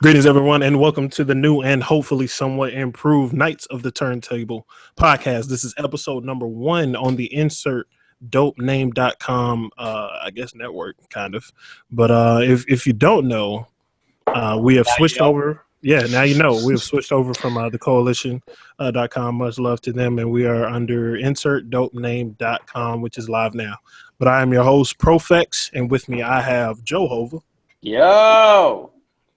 Greetings, everyone, and welcome to the new and hopefully somewhat improved Knights of the Turntable podcast. This is episode number 1 on the insert dopename.com, I guess network, kind of. But if you don't know, we have switched over. Yeah, now you know. We have switched over from the coalition.com. Much love to them. And we are under insertdopename.com, which is live now. But I am your host, Profex, and with me I have Joe Hova. Yo!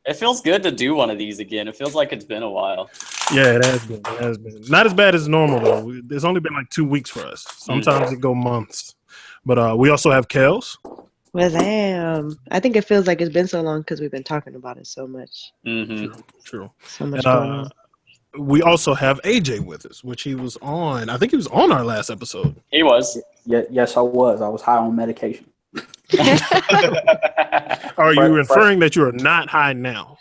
It feels good to do one of these again. It feels like it's been a while. Yeah, it has been. It has been. Not as bad as normal, though. It's only been like 2 weeks for us. Sometimes it go months. But we also have Kels. Well, damn. I think it feels like it's been so long because we've been talking about it so much. Mm-hmm. True. So much going on. We also have AJ with us, which he was on. I think he was on our last episode. He was. Yes, I was. I was high on medication. Are you inferring that you are not high now?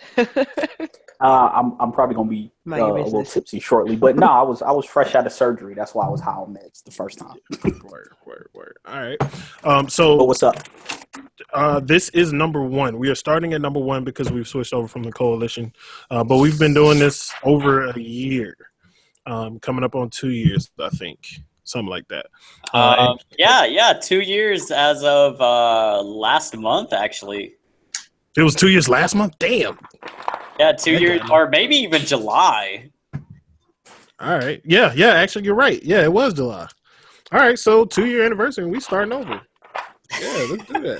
I'm probably gonna be a little tipsy shortly, but no, I was fresh out of surgery. That's why I was high on meds the first time. Word. All right. So what's up? This is number 1. We are starting at number 1 because we've switched over from the coalition, but we've been doing this over a year, coming up on 2 years, I think. Something like that. Yeah, 2 years as of last month, actually. It was 2 years last month? Damn. Yeah, 2 years, or maybe even July. All right. Yeah, actually, you're right. Yeah, it was July. All right, so 2-year anniversary, and we starting over. Yeah, let's do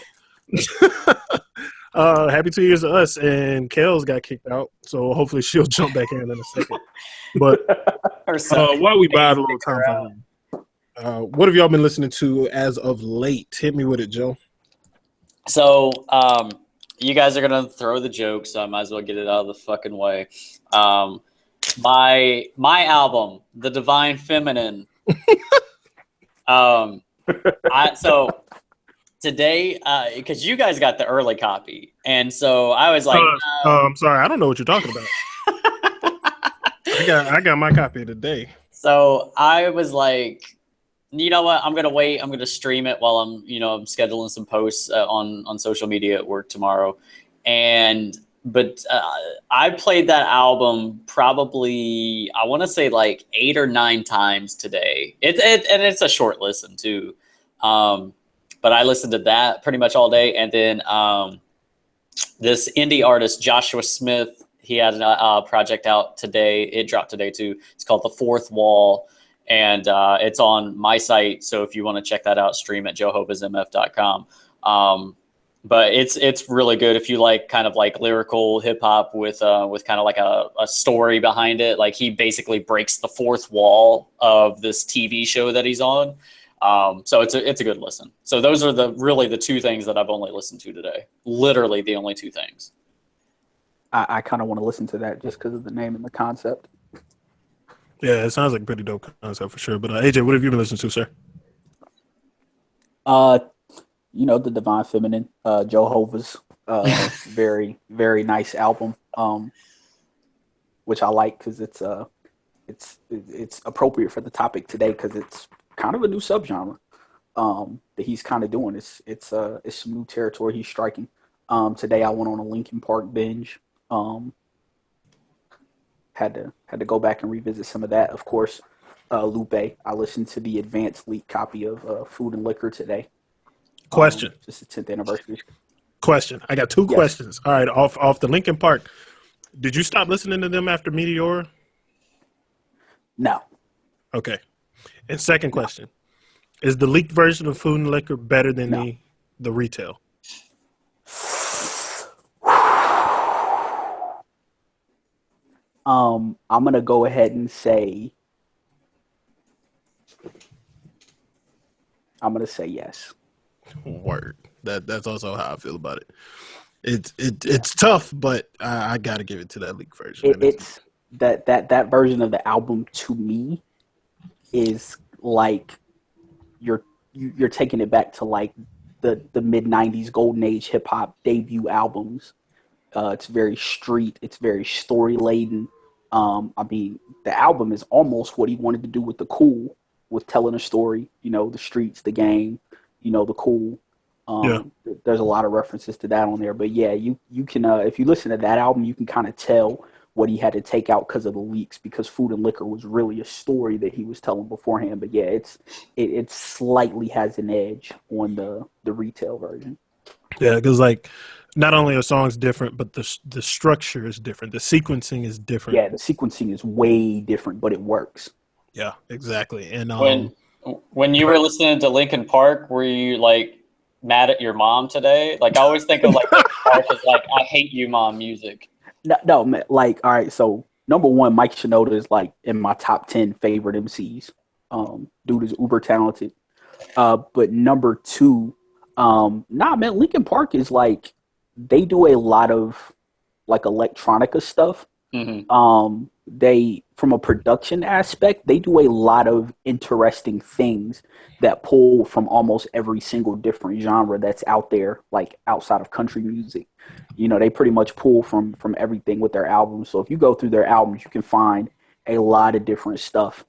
that. Happy 2 years to us, and Kels got kicked out, so hopefully she'll jump back in a second. But while we buy a little time for her. What have y'all been listening to as of late? Hit me with it, Joe. So, you guys are gonna throw the joke, so I might as well get it out of the fucking way. My album, The Divine Feminine. So today, because you guys got the early copy, and so I was like, I'm sorry, I don't know what you're talking about. I got my copy today. So I was like, you know what? I'm gonna wait. I'm gonna stream it while I'm scheduling some posts on social media at work tomorrow. But I played that album probably, I want to say, like 8 or 9 times today. And it's a short listen too. But I listened to that pretty much all day. And then this indie artist Joshua Smith, he had a project out today. It dropped today too. It's called The Fourth Wall. And it's on my site, so if you want to check that out, stream at johovasmf.com. But it's really good if you like kind of like lyrical hip hop with kind of like a story behind it. Like he basically breaks the fourth wall of this TV show that he's on. So it's a good listen. So those are really the 2 things that I've only listened to today. Literally the only 2 things. I kind of want to listen to that just because of the name and the concept. Yeah, it sounds like a pretty dope concept for sure. But AJ, what have you been listening to, sir? The Divine Feminine, Joe Hova's very, very nice album, which I like because it's appropriate for the topic today because it's kind of a new subgenre that he's kind of doing. It's some new territory he's striking. Today I went on a Linkin Park binge. Had to go back and revisit some of that. Of course, Lupe. I listened to the advanced leak copy of Food and Liquor today. Question. Just the 10th anniversary. Question. I got 2 questions. All right, off the Linkin Park. Did you stop listening to them after Meteor? No. Okay. And second question. Is the leaked version of Food and Liquor better than the retail? I'm gonna go ahead and say yes. Word. That's also how I feel about it. It's tough, but I got to give it to that leak version. It's that version of the album to me is like you're taking it back to like the mid '90s golden age hip hop debut albums. It's very street. It's very story laden. The album is almost what he wanted to do with the Cool, with telling a story. The streets, the game, the Cool. There's a lot of references to that on there. But yeah, you can if you listen to that album, you can kind of tell what he had to take out because of the leaks, because Food and Liquor was really a story that he was telling beforehand. But yeah, it slightly has an edge on the retail version. Yeah, because like not only are songs different, but the structure is different. The sequencing is different. Yeah, the sequencing is way different, but it works. Yeah, exactly. And when you were listening to Linkin Park, were you like mad at your mom today? Like I always think of like Linkin Park as like I hate you, mom music. No, man, like all right. So number one, Mike Shinoda is like in my top 10 favorite MCs. Dude is uber talented. But number two, man, Linkin Park is like they do a lot of like electronica stuff. Mm-hmm. They, from a production aspect, they do a lot of interesting things that pull from almost every single different genre that's out there, like outside of country music. You know, they pretty much pull from everything with their albums. So if you go through their albums, you can find a lot of different stuff,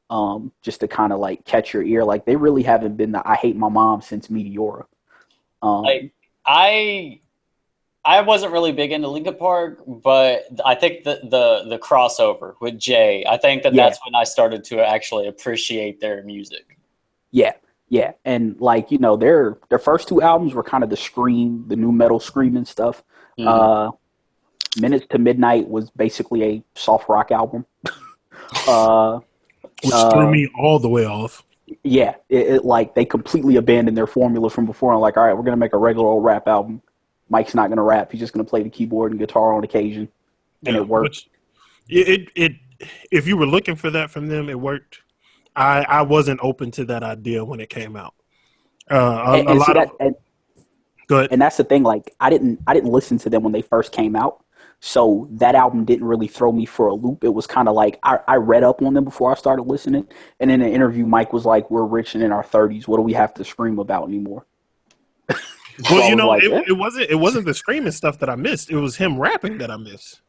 just to kind of like catch your ear. Like they really haven't been the I Hate My Mom since Meteora. Like I wasn't really big into Linkin Park, but I think the crossover with Jay, I think that's when I started to actually appreciate their music. Yeah, and like you know, their first two albums were kind of the new metal screaming stuff. Mm-hmm. Minutes to Midnight was basically a soft rock album, which threw me all the way off. Yeah, it like they completely abandoned their formula from before and like, all right, we're gonna make a regular old rap album. Mike's not going to rap. He's just going to play the keyboard and guitar on occasion, and it worked. If you were looking for that from them, it worked. I wasn't open to that idea when it came out. Go ahead. And that's the thing. Like, I didn't listen to them when they first came out, so that album didn't really throw me for a loop. It was kind of like I read up on them before I started listening, and in an interview, Mike was like, "We're rich and in our 30s. What do we have to scream about anymore?" Well, so you know, like, it wasn't the screaming stuff that I missed. It was him rapping that I missed.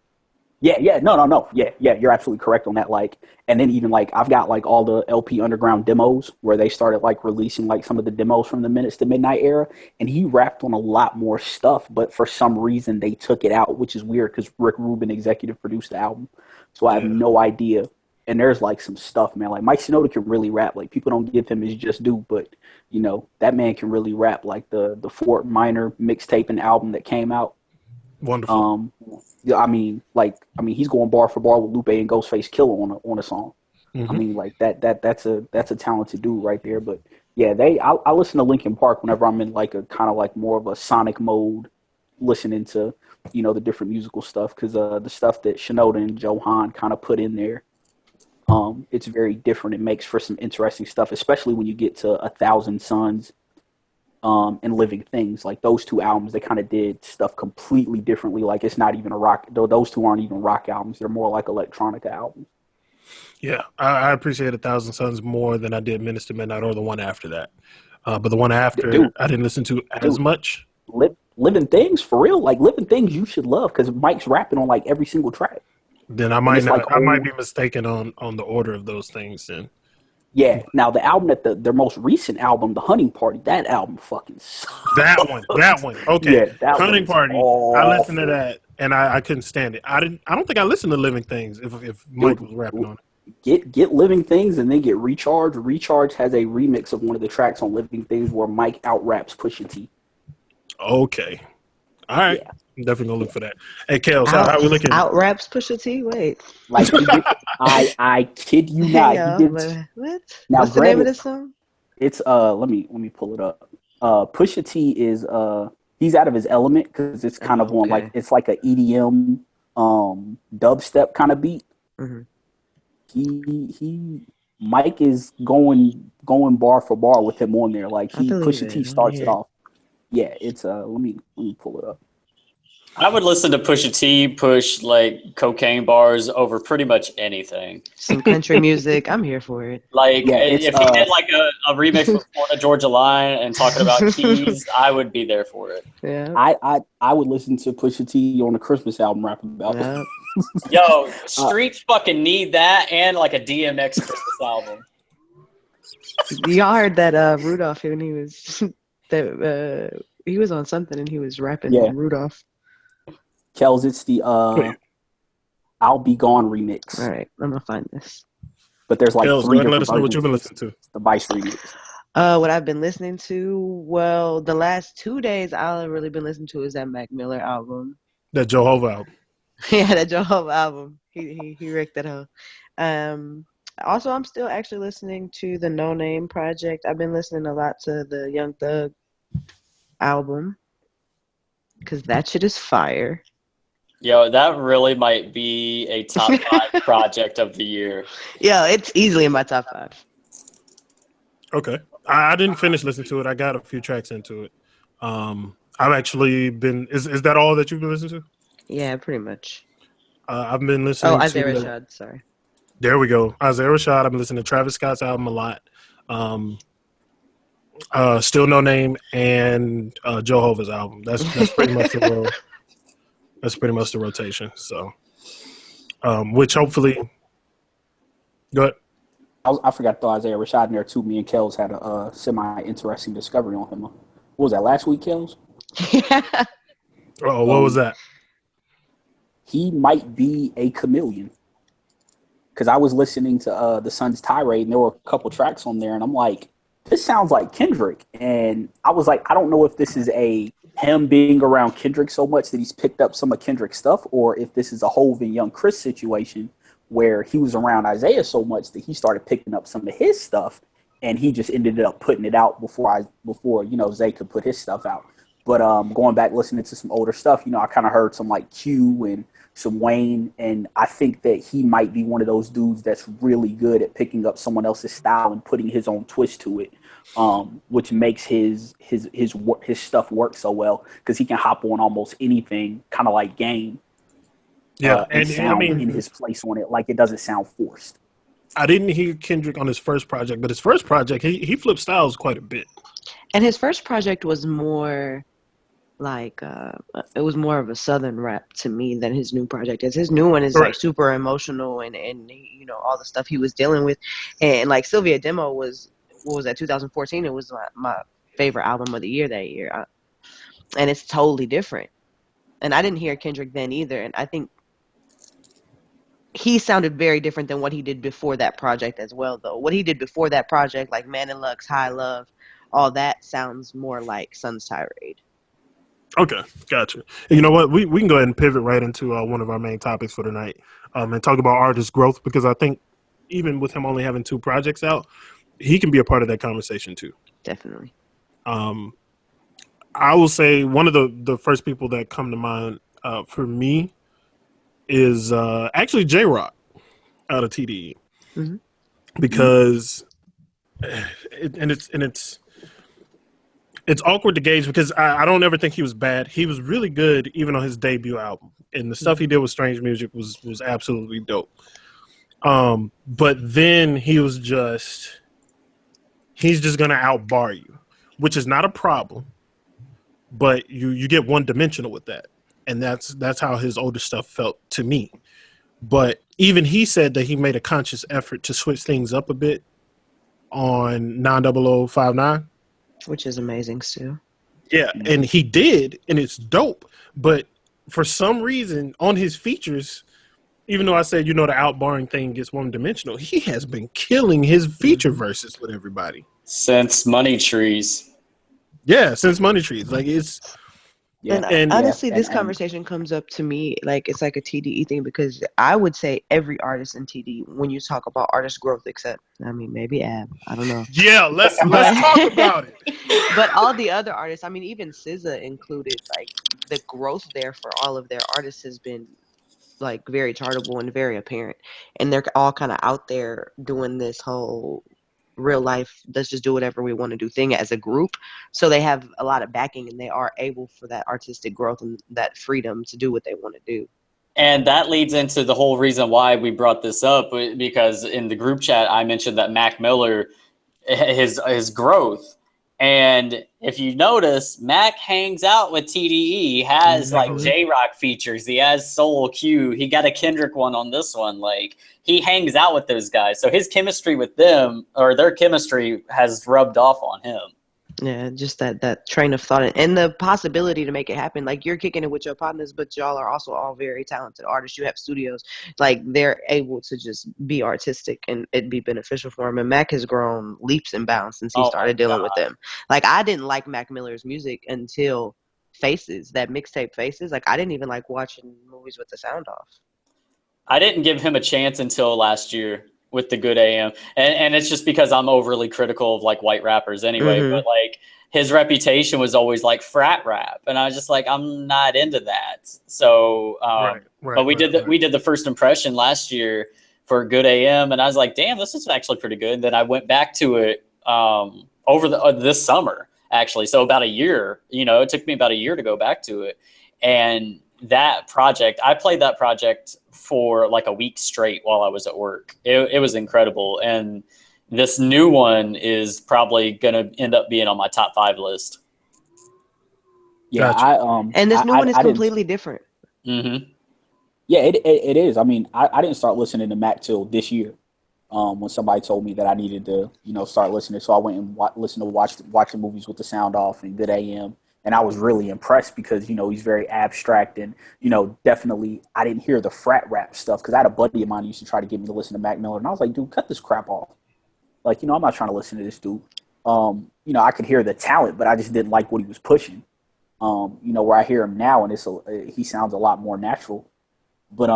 Yeah, no. Yeah, you're absolutely correct on that. Like, and then even like I've got like all the LP Underground demos where they started like releasing like some of the demos from the Minutes to Midnight era, and he rapped on a lot more stuff, but for some reason they took it out, which is weird because Rick Rubin executive produced the album, so I have no idea. And there's like some stuff, man. Like Mike Shinoda can really rap. Like people don't give him his just due, but you know that man can really rap. Like the Fort Minor mixtape and album that came out. Wonderful. I mean, he's going bar for bar with Lupe and Ghostface Killah on a song. Mm-hmm. I mean, like that's a talented dude right there. But yeah, I listen to Linkin Park whenever I'm in like a kind of like more of a sonic mode, listening to the different musical stuff because the stuff that Shinoda and Johan kind of put in there. It's very different. It makes for some interesting stuff, especially when you get to 1,000 Suns and Living Things. Like those two albums, they kind of did stuff completely differently. Like it's not even a rock. Those two aren't even rock albums. They're more like electronica albums. Yeah, I appreciate 1,000 Suns more than I did Minutes to Midnight or the one after that. But the one after, I didn't listen to as much. Living Things, for real. Like Living Things, you should love because Mike's rapping on like every single track. Then I might be mistaken on the order of those things then. Yeah. Now the album their most recent album, The Hunting Party, that album fucking sucks. That one. Okay. Yeah, that Hunting Party. awful. I listened to that and I couldn't stand it. I don't think I listened to Living Things if Mike was rapping on it. Get Living Things and then get Recharge. Recharge has a remix of one of the tracks on Living Things where Mike out-raps Pusha T. Okay. All right. Yeah. I'm definitely gonna look for that. Hey, Kels, how we looking? Out raps Pusha T. Wait, like I kid you not. What? Now, what's the name of this song? It's let me pull it up. Pusha T is he's out of his element because it's kind of on like it's like a EDM dubstep kind of beat. Mm-hmm. He Mike is going bar for bar with him on there. Like Pusha T starts it off. Yeah, it's let me pull it up. I would listen to Pusha T push like cocaine bars over pretty much anything. Some country music, I'm here for it. Like if he did like a remix with Florida Georgia Line and talking about keys, I would be there for it. Yeah, I would listen to Pusha T on the Christmas album rapping about it. Yo, streets fucking need that and like a DMX Christmas album. Y'all heard that Rudolph when he was he was on something and he was rapping Yeah. Rudolph. Kels, it's the I'll Be Gone remix. All right, I'm gonna find this. But there's like Kels, go three ahead and let different us know what versions. you've been listening to. It's the Vice remix. What I've been listening to, well, the last 2 days all I've really been listening to is that Mac Miller album. That Jehovah album. Yeah, that Jehovah album. He wrecked that hoe. Also, I'm still actually listening to the No Name Project. I've been listening a lot to the Young Thug album because that shit is fire. Yo, that really might be a top 5 project of the year. Yeah, it's easily in my top 5. Okay. I didn't finish listening to it. I got a few tracks into it. I've actually been. Is that all that you've been listening to? Yeah, pretty much. I've been listening Oh, to. Isaiah Rashad, sorry. There we go. Isaiah Rashad. I've been listening to Travis Scott's album a lot. Still No Name and Jehovah's album. That's pretty much the That's pretty much the rotation. So, which hopefully, go ahead. I forgot to throw Isaiah Rashad in there too. Me and Kels had a semi-interesting discovery on him. What was that, last week, Kels? Yeah. Oh, what was that? He might be a chameleon. Because I was listening to the Sun's Tirade, and there were a couple tracks on there, and I'm like, this sounds like Kendrick. And I was like, I don't know if this is him being around Kendrick so much that he's picked up some of Kendrick's stuff, or if this is a Hove and Young Chris situation where he was around Isaiah so much that he started picking up some of his stuff, and he just ended up putting it out before Zay could put his stuff out. But going back listening to some older stuff, I kind of heard some like Q and some Wayne, and I think that he might be one of those dudes that's really good at picking up someone else's style and putting his own twist to it, which makes his stuff work so well because he can hop on almost anything, kind of like Game. Yeah, and sound in his place on it, like it doesn't sound forced. I didn't hear Kendrick on his first project, but his first project, he flipped styles quite a bit. And his first project was more like it was more of a southern rap to me than his new project is. His new one is like super emotional and all the stuff he was dealing with, and like Sylvia Demo was, what was that, 2014? It was my favorite album of the year that year, and it's totally different. And I didn't hear Kendrick then either, and I think he sounded very different than what he did before that project as well, though. What he did before that project, like Man and Lux, High Love, all that sounds more like Sun's Tirade. Okay, gotcha. You know what? We can go ahead and pivot right into one of our main topics for tonight, and talk about artist growth, because I think even with him only having 2 projects out, he can be a part of that conversation too. Definitely. I will say one of the first people that come to mind for me is actually J-Rock out of TDE, because it's awkward to gauge because I don't ever think he was bad. He was really good even on his debut album, and the stuff he did with Strange Music was absolutely dope. But then he's just gonna outbar you, which is not a problem, but you get one dimensional with that. And that's how his older stuff felt to me. But even he said that he made a conscious effort to switch things up a bit on 90059. Which is amazing, Stu. Yeah, and he did, and it's dope. But for some reason, on his features, even though I said, the outbarring thing gets one-dimensional, he has been killing his feature verses with everybody. Since Money Trees. Yeah, since Money Trees. Like, it's... Yeah. And honestly, this conversation comes up to me like it's like a TDE thing, because I would say every artist in TDE, when you talk about artist growth, except maybe Ab, I don't know. Yeah, let's talk about it. But all the other artists, even SZA included, like the growth there for all of their artists has been like very chartable and very apparent, and they're all kind of out there doing this whole real life, let's just do whatever we want to do thing as a group. So they have a lot of backing, and they are able for that artistic growth and that freedom to do what they want to do. And that leads into the whole reason why we brought this up, because in the group chat I mentioned that Mac Miller, his growth. And if you notice, Mac hangs out with TDE. He has like J-Rock features. He has Soul Q. He got a Kendrick one on this one. Like, he hangs out with those guys. So his chemistry with them, or their chemistry, has rubbed off on him. Yeah, just that train of thought and the possibility to make it happen. Like you're kicking it with your partners, but y'all are also all very talented artists. You have studios, like they're able to just be artistic and it be beneficial for him. And Mac has grown leaps and bounds since he Oh my started dealing God. with them. Like I didn't like Mac Miller's music until Faces, that mixtape Faces. Like I didn't even like watching movies with the sound off. I didn't give him a chance until last year with the Good AM, and it's just because I'm overly critical of like white rappers anyway. Mm-hmm. But like his reputation was always like frat rap, and I was just like, I'm not into that. So, but we did the first impression last year for Good AM, and I was like, damn, this is actually pretty good. And then I went back to it over this summer actually, so about a year. You know, it took me about a year to go back to it, and that project, I played that project for like a week straight while I was at work. It was incredible. And this new one is probably going to end up being on my top 5 list. Yeah, Gotcha. And this new one is completely different. Mm-hmm. Yeah, it is. I mean, I didn't start listening to Mac till this year. When somebody told me that I needed to, start listening, so I went and watching movies with the sound off and Good AM. And I was really impressed because, he's very abstract and, definitely I didn't hear the frat rap stuff because I had a buddy of mine who used to try to get me to listen to Mac Miller. And I was like, dude, cut this crap off. Like, I'm not trying to listen to this dude. I could hear the talent, but I just didn't like what he was pushing. Where I hear him now and he sounds a lot more natural. But,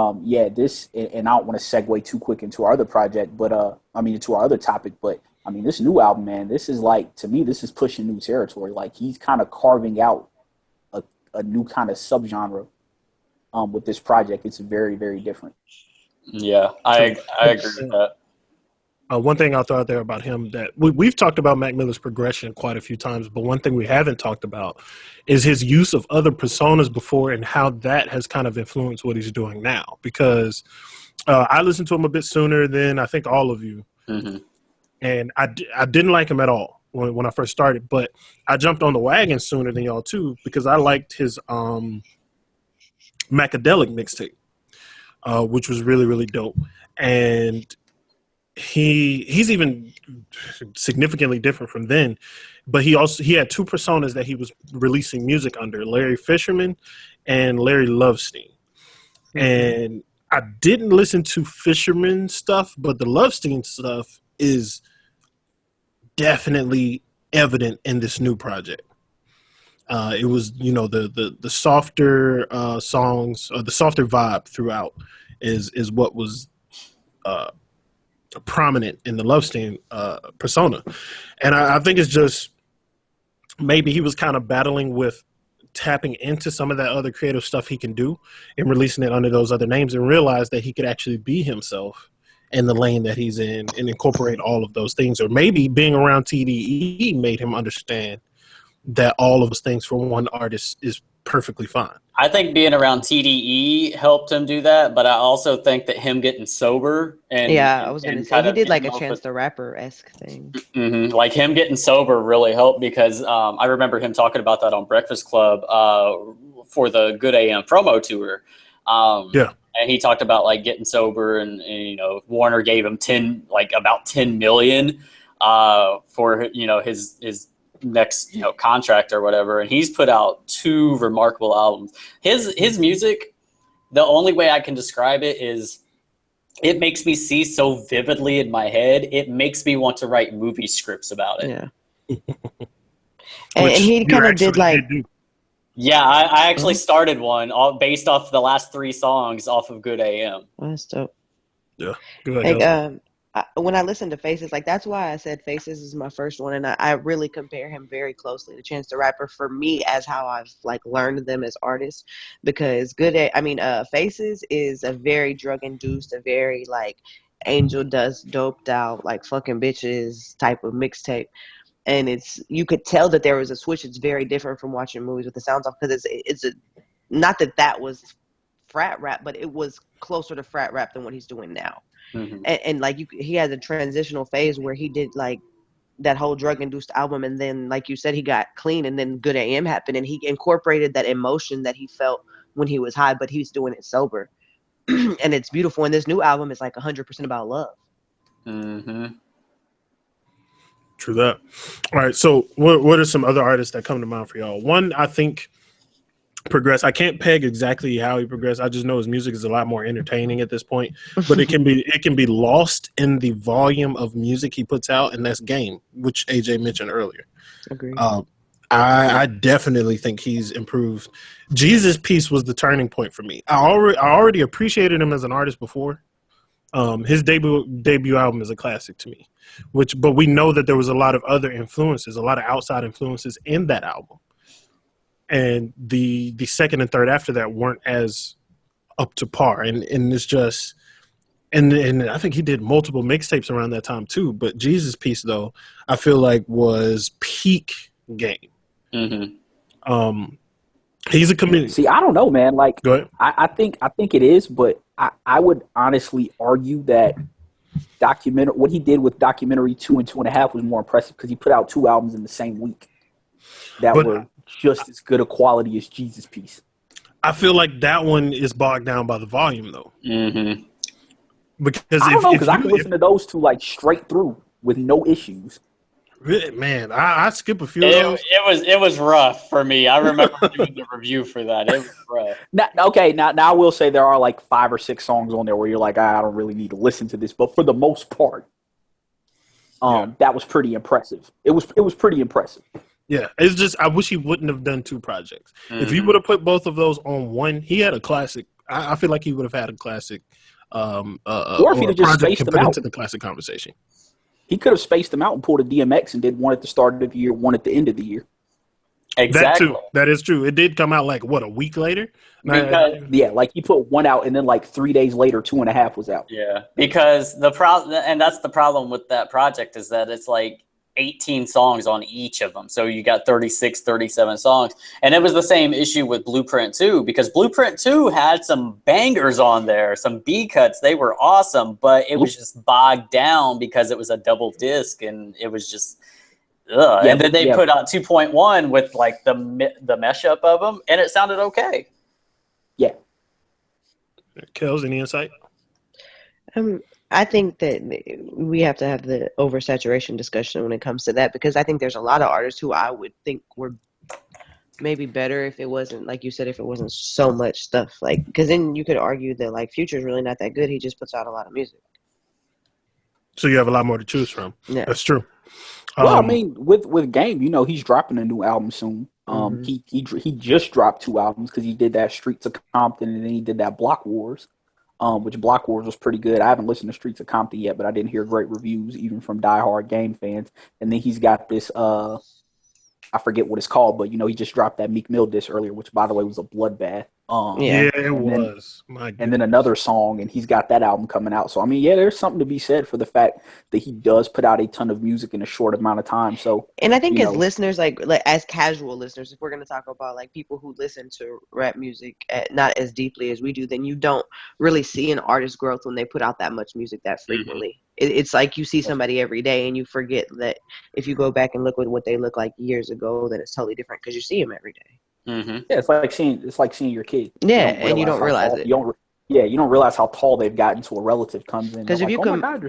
this, and I don't want to segue too quick into our other project, but, into our other topic, but this new album, man, this is like, to me, this is pushing new territory. Like he's kind of carving out a new kind of subgenre with this project. It's very, very different. Yeah, I agree with that. One thing I'll throw out there about him that we've talked about Mac Miller's progression quite a few times, but one thing we haven't talked about is his use of other personas before and how that has kind of influenced what he's doing now. Because I listened to him a bit sooner than I think all of you. Mm-hmm. And I didn't like him at all when I first started, but I jumped on the wagon sooner than y'all too because I liked his Macadelic mixtape, which was really, really dope. And he's even significantly different from then, but he had 2 personas that he was releasing music under, Larry Fisherman and Larry Lovestein. Mm-hmm. And I didn't listen to Fisherman stuff, but the Lovestein stuff is definitely evident in this new project. It was, the softer songs, or the softer vibe throughout is what was prominent in the Lovestein persona. And I think it's just maybe he was kind of battling with tapping into some of that other creative stuff he can do and releasing it under those other names and realized that he could actually be himself in the lane that he's in and incorporate all of those things. Or maybe being around TDE made him understand that all of those things for one artist is perfectly fine. I think being around TDE helped him do that, but I also think that him getting sober and I was going to say he did like a Chance the Rapper-esque thing. Mm-hmm. Like him getting sober really helped because I remember him talking about that on Breakfast Club for the Good AM promo tour. And he talked about like getting sober and Warner gave him about 10 million for his next contract or whatever, and he's put out 2 remarkable albums. His music, the only way I can describe it is it makes me see so vividly in my head, it makes me want to write movie scripts about it. And he kind of did like I actually started one all based off the last 3 songs off of Good AM. That's dope. Yeah, good. When I listen to Faces, like that's why I said Faces is my first one, and I really compare him very closely to Chance the Rapper for me as how I've like learned them as artists, because Faces is a very drug induced, a very like Angel Dust doped out like fucking bitches type of mixtape, and you could tell that there was a switch. It's very different from watching movies with the sounds off because it's not that was frat rap, but it was closer to frat rap than what he's doing now. Mm-hmm. And like he had a transitional phase where he did like that whole drug induced album, and then like you said, he got clean, and then Good AM happened, and he incorporated that emotion that he felt when he was high, but he's doing it sober. And it's beautiful. And this new album is like 100% about love. Mm-hmm. True that. All right. So what are some other artists that come to mind for y'all? One, I think progress. I can't peg exactly how he progressed. I just know his music is a lot more entertaining at this point, but it can be lost in the volume of music he puts out, and that's Game, which AJ mentioned earlier. Agreed. I definitely think he's improved. Jesus Piece was the turning point for me. I already appreciated him as an artist before. His debut album is a classic to me, but we know that there was a lot of other influences, a lot of outside influences in that album. And the second and third after that weren't as up to par. And it's just, and I think he did multiple mixtapes around that time too. But Jesus Piece, though, I feel like was peak Game. Mm-hmm. He's a comedian. See, I don't know, man. Like, Go ahead. I think it is, but I would honestly argue that what he did with Documentary 2 and 2.5 was more impressive because he put out 2 albums in the same week that were just as good a quality as Jesus Piece. I feel like that one is bogged down by the volume, though. Mm-hmm. Because I don't know, because I can listen to those 2 like straight through with no issues. Man, I skip a few of those. It was rough for me. I remember doing the review for that. It was rough. Now I will say there are like 5 or 6 songs on there where you're like, I don't really need to listen to this, but for the most part, that was pretty impressive. It was pretty impressive. Yeah, it's just I wish he wouldn't have done 2 projects. Mm-hmm. If he would have put both of those on one, he had a classic. I feel like he would have had a classic. Or if he'd have just spaced them out into the classic conversation. He could have spaced them out and pulled a DMX and did one at the start of the year, one at the end of the year. Exactly. That too. That is true. It did come out like a week later. Like he put one out and then like 3 days later, 2.5 was out. Yeah, because the problem, and that's the problem with that project, is that it's like 18 songs on each of them. So you got 36, 37 songs. And it was the same issue with Blueprint 2, because Blueprint 2 had some bangers on there, some B cuts. They were awesome, but it was just bogged down because it was a double disc and it was just and then they put out 2.1 with like the mesh up of them, and it sounded okay. Yeah. Kels, any insight? I think that we have to have the oversaturation discussion when it comes to that, because I think there's a lot of artists who I would think were maybe better if it wasn't, like you said, if it wasn't so much stuff. Like, because then you could argue that like Future's really not that good. He just puts out a lot of music. So you have a lot more to choose from. Yeah, that's true. Well, I mean, with Game, he's dropping a new album soon. He just dropped 2 albums because he did that Streets of Compton and then he did that Block Wars. Which Block Wars was pretty good. I haven't listened to Streets of Compton yet, but I didn't hear great reviews, even from diehard Game fans. And then he's got this, I forget what it's called, but, he just dropped that Meek Mill disc earlier, which, by the way, was a bloodbath. It was. And then another song, and he's got that album coming out. So, I mean, there's something to be said for the fact that he does put out a ton of music in a short amount of time. So, and I think as listeners, like as casual listeners, if we're going to talk about like people who listen to rap music not as deeply as we do, then you don't really see an artist's growth when they put out that much music that frequently. It's like you see somebody every day and you forget that if you go back and look at what they look like years ago, then it's totally different because you see them every day. Mm-hmm. Yeah, it's like seeing your kid. Yeah, and you don't realize it. You don't realize how tall they've gotten until a relative comes in. Because if you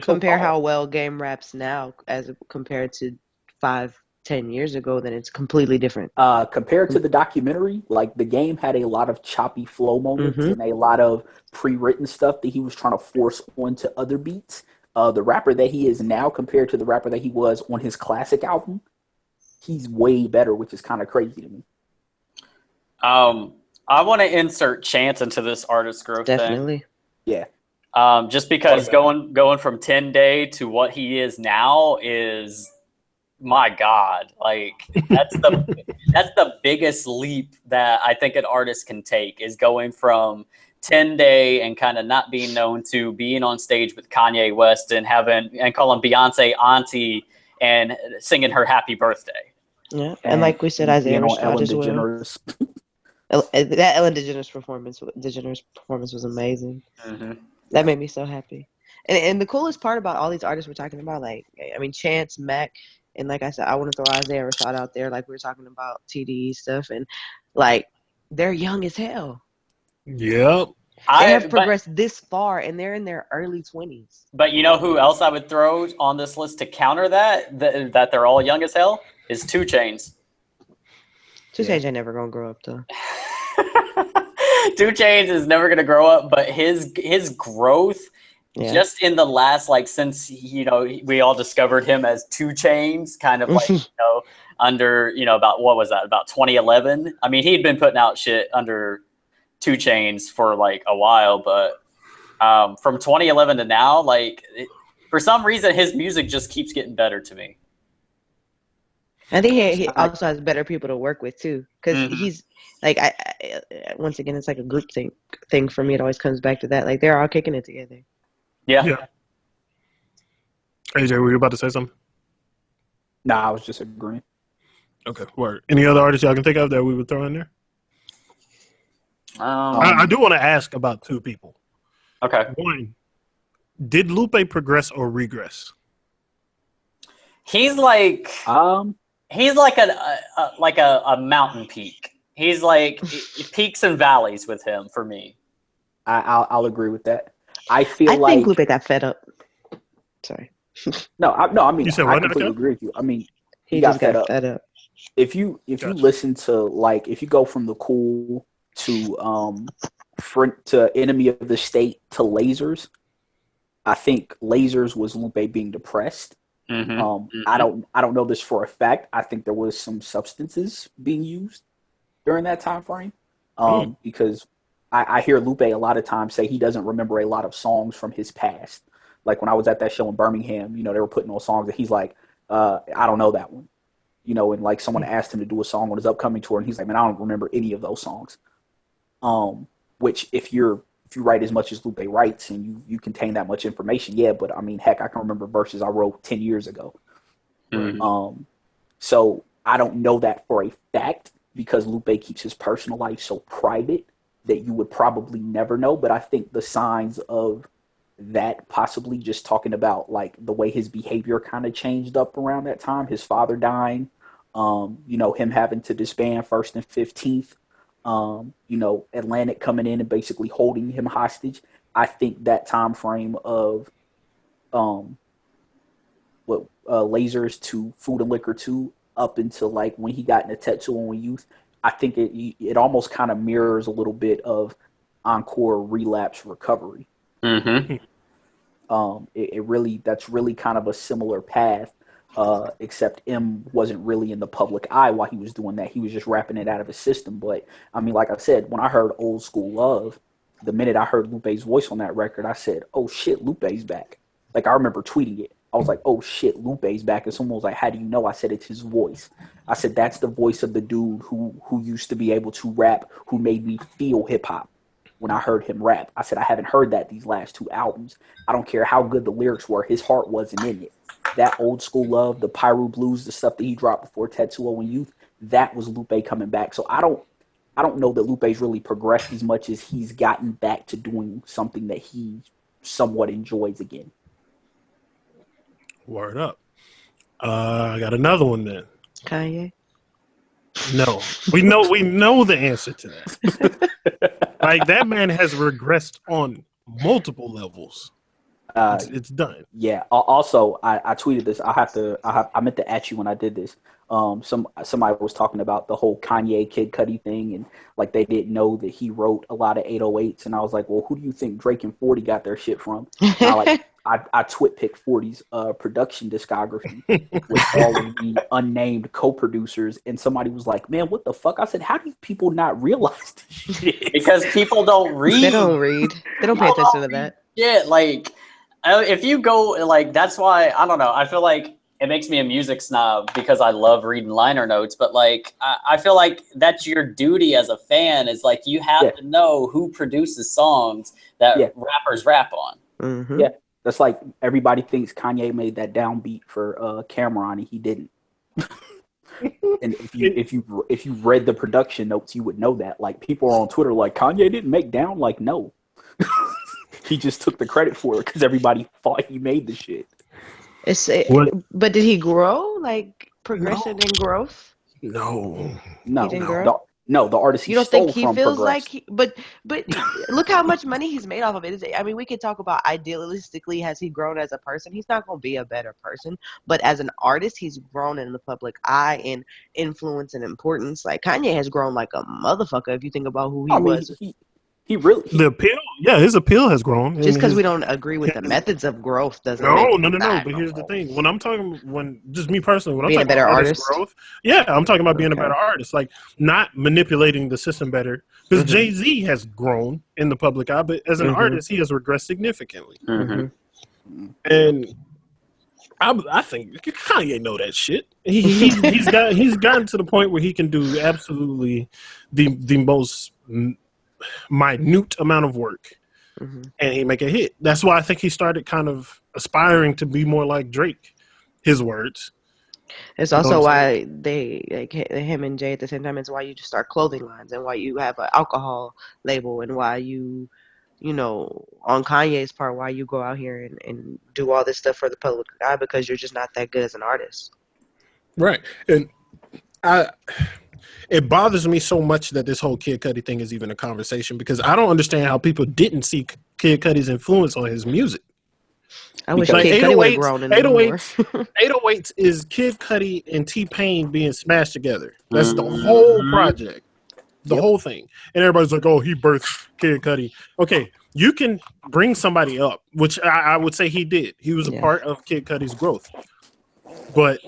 compare how well Game raps now as compared to 5-10 years ago, then it's completely different. Compared to the documentary, like the Game had a lot of choppy flow moments and a lot of pre-written stuff that he was trying to force onto other beats. The rapper that he is now compared to the rapper that he was on his classic album, he's way better, which is kind of crazy to me. I want to insert Chance into this artist growth Definitely. thing. Yeah. Just because going from 10 Day to what he is now is, my God, like that's the biggest leap that I think an artist can take, is going from 10 Day and kind of not being known to being on stage with Kanye West and calling Beyonce auntie and singing her happy birthday. Yeah, and like we said, Isaiah Rashad as well. That Ellen DeGeneres performance was amazing. Mm-hmm. That made me so happy. And the coolest part about all these artists we're talking about, like, I mean, Chance, Mac, and like I said, I want to throw Isaiah Rashad out there, like we were talking about TDE stuff, and like they're young as hell. Yep. They have progressed this far, and they're in their early 20s. But you know who else I would throw on this list to counter that they're all young as hell is 2 Chainz. 2 Chainz ain't never gonna grow up though. 2 Chainz is never gonna grow up, but his growth just in the last, like, since we all discovered him as 2 Chainz, kind of like under about what was that, about 2011. I mean, he'd been putting out shit under 2 Chainz for like a while, but from 2011 to now, like for some reason his music just keeps getting better to me. I think he also has better people to work with too, because he's like, I once again, it's like a group thing for me. It always comes back to that. Like they're all kicking it together. Yeah. AJ, were you about to say something? Nah, I was just agreeing. Okay, word. Any other artists y'all can think of that we would throw in there? I do want to ask about 2 people. Okay. 1, did Lupe progress or regress? He's like a mountain peak. He's like peaks and valleys with him for me. I'll agree with that. I think Lupe got fed up. Sorry. No. I mean, you said I completely agree with you. I mean, he got fed up. If you listen to, like, if you go from The Cool to Enemy of the State to Lasers, I think Lasers was Lupe being depressed. I don't know this for a fact. I think there was some substances being used during that time frame, because I hear Lupe a lot of times say he doesn't remember a lot of songs from his past. Like when I was at that show in Birmingham, they were putting on songs that he's like, I don't know that one. And like someone asked him to do a song on his upcoming tour, and he's like, man, I don't remember any of those songs. Which if you write as much as Lupe writes and you contain that much information, but I mean, heck, I can remember verses I wrote 10 years ago. So I don't know that for a fact because Lupe keeps his personal life so private that you would probably never know. But I think the signs of that, possibly just talking about like the way his behavior kind of changed up around that time, his father dying, him having to disband First and 15th, Atlantic coming in and basically holding him hostage. I think that time frame of Lasers to Food and Liquor 2 up until like when he got into Tetsuo and Youth, I think it almost kind of mirrors a little bit of Encore, Relapse, Recovery. That's really kind of a similar path, except M wasn't really in the public eye while he was doing that. He was just rapping it out of his system. But I mean, like I said, when I heard Old School Love, the minute I heard Lupe's voice on that record, I said, oh shit, Lupe's back. Like I remember tweeting it. I was like, oh shit, Lupe's back. And someone was like, how do you know? I said, it's his voice. I said, that's the voice of the dude who used to be able to rap, who made me feel hip hop when I heard him rap. I said, I haven't heard that these last 2 albums. I don't care how good the lyrics were. His heart wasn't in it. That Old School Love, the Pyro Blues, the stuff that he dropped before Tetsuo and Youth, that was Lupe coming back. So I don't know that Lupe's really progressed as much as he's gotten back to doing something that he somewhat enjoys again. Word up. I got another one then. Kanye? No. We know the answer to that. Like that man has regressed on multiple levels. It's done. Yeah. Also, I tweeted this. I meant to at you when I did this. Somebody was talking about the whole Kanye Kid Cudi thing, and like they didn't know that he wrote a lot of 808s, and I was like, well, who do you think Drake and 40 got their shit from? I twit picked 40's production discography with all of the unnamed co-producers, and somebody was like, man, what the fuck? I said, how do people not realize this shit? Because people don't read. They don't read. They don't pay attention to that. Yeah, like if you go, like, that's why, I don't know, I feel like it makes me a music snob because I love reading liner notes, but like I feel like that's your duty as a fan, is like you have to know who produces songs that rappers rap on. Mm-hmm. Yeah, that's like everybody thinks Kanye made that downbeat for Cameron, and he didn't. And if you read the production notes, you would know that. Like people are on Twitter like, Kanye didn't make down. Like, no. He just took the credit for it because everybody thought he made the shit. But did he grow? Like progression and growth? No. No, the artist he You don't stole think he from feels like progressed. but look how much money he's made off of it. I mean, we could talk about idealistically, has he grown as a person? He's not going to be a better person, but as an artist, he's grown in the public eye in influence and importance. Like Kanye has grown like a motherfucker if you think about who he was. He really The appeal, his appeal has grown. Just because we don't agree with the methods of growth doesn't make it No. But here's the thing: when I'm talking, just me personally, when I'm being talking a better about artist, growth, I'm talking about being a better artist, like not manipulating the system better. Because Jay-Z has grown in the public eye, but as an artist, he has regressed significantly. And I think Kanye know that shit. He's gotten to the point where he can do absolutely the most minute amount of work, and he make a hit. That's why I think he started kind of aspiring to be more like Drake. His words. It's also why they like him and Jay at the same time. It's why you just start clothing lines and why you have an alcohol label and why you know, on Kanye's part, why you go out here and do all this stuff for the public eye, because you're just not that good as an artist. Right. And it bothers me so much that this whole Kid Cudi thing is even a conversation, because I don't understand how people didn't see Kid Cudi's influence on his music. I wish Kid Cudi would have grown in 808s is Kid Cudi and T-Pain being smashed together. That's the whole project. The whole thing. And everybody's like, oh, he birthed Kid Cudi. Okay, you can bring somebody up, which I would say he did. He was a part of Kid Cudi's growth. But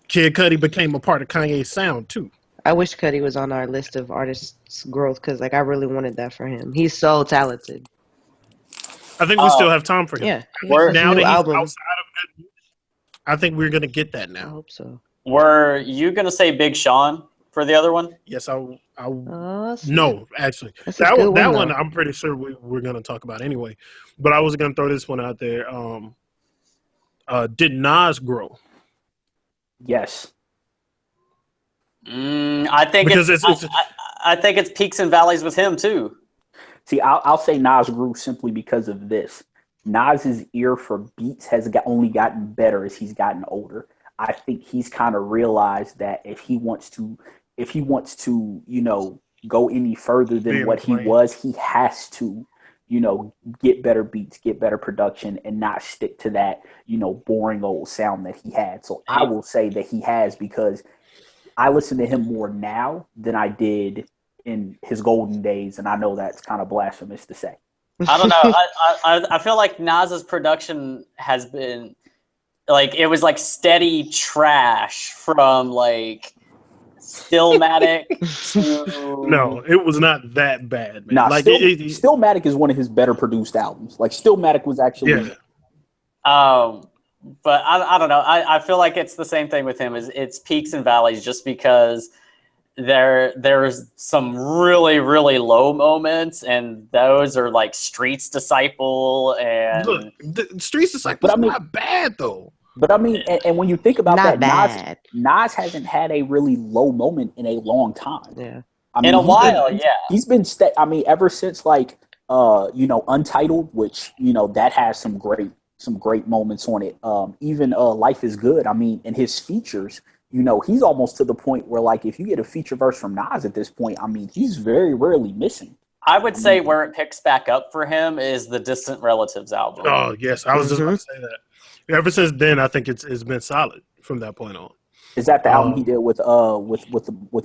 Kid Cudi became a part of Kanye's sound, too. I wish Cudi was on our list of artists' growth, because like I really wanted that for him. He's so talented. I think we still have time for him. Yeah. Now that he's outside of good music, I think we're going to get that now. I hope so. Were you going to say Big Sean for the other one? Yes, no, actually. That one I'm pretty sure we're going to talk about anyway. But I was going to throw this one out there. Did Nas grow? Yes. I think I think it's peaks and valleys with him too. See, I'll say Nas grew simply because of this. Nas's ear for beats has only gotten better as he's gotten older. I think he's kind of realized that if he wants to, you know, go any further than what he was, he has to, you know, get better beats, get better production, and not stick to that, you know, boring old sound that he had. So I will say that he has, because I listen to him more now than I did in his golden days, and I know that's kind of blasphemous to say. I don't know. I feel like Nas's production has been like, it was like steady trash from like Stillmatic to... No, it was not that bad, man. Nah, like Stillmatic is one of his better produced albums. Like Stillmatic was actually but I don't know. I feel like it's the same thing with him. It's peaks and valleys, just because there's some really, really low moments, and those are like Street's Disciple and... Look, the Street's Disciple is not bad, though. But I mean, and when you think about Not that, bad. Nas hasn't had a really low moment in a long time. Yeah. I mean, in a while, he's been ever since like you know, Untitled, which, you know, that has some great moments on it. Even Life is Good. I mean, and his features, you know, he's almost to the point where, like, if you get a feature verse from Nas at this point, I mean, he's very rarely missing. I would say where it picks back up for him is the Distant Relatives album. Oh, yes. I was just about to say that. Ever since then, I think it's been solid from that point on. Is that the album he did with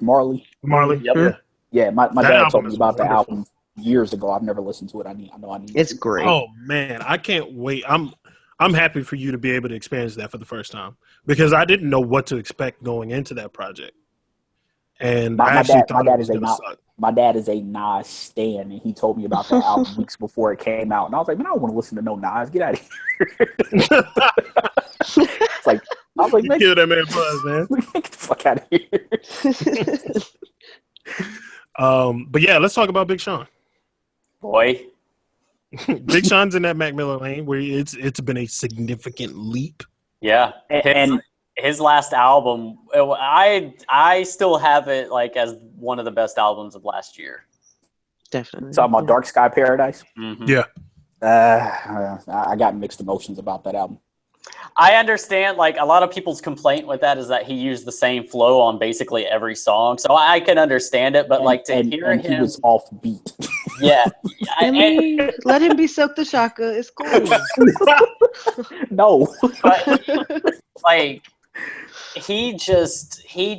Marley? Marley? Yep. Yeah, my dad told me about the album years ago. I've never listened to it. I know I need It's great. Oh man, I can't wait. I'm happy for you to be able to experience that for the first time, because I didn't know what to expect going into that project. And I actually thought it was going to suck. My dad is a Nas stan, and he told me about that album weeks before it came out. And I was like, man, I don't want to listen to no Nas. Get out of here. It's like, I was like, man, kill that man buzz, man. Get the fuck out of here. But yeah, let's talk about Big Sean. Boy. Big Sean's in that Mac Miller lane where it's been a significant leap. Yeah. And his last album, I still have it like as one of the best albums of last year. Definitely. talking about Dark Sky Paradise. Mm-hmm. Yeah. I got mixed emotions about that album. I understand, like, a lot of people's complaint with that is that he used the same flow on basically every song. So I can understand it, but like to hear him, he was off beat. Yeah, I mean, let him be Silk the Shaka. It's cool. No, but like he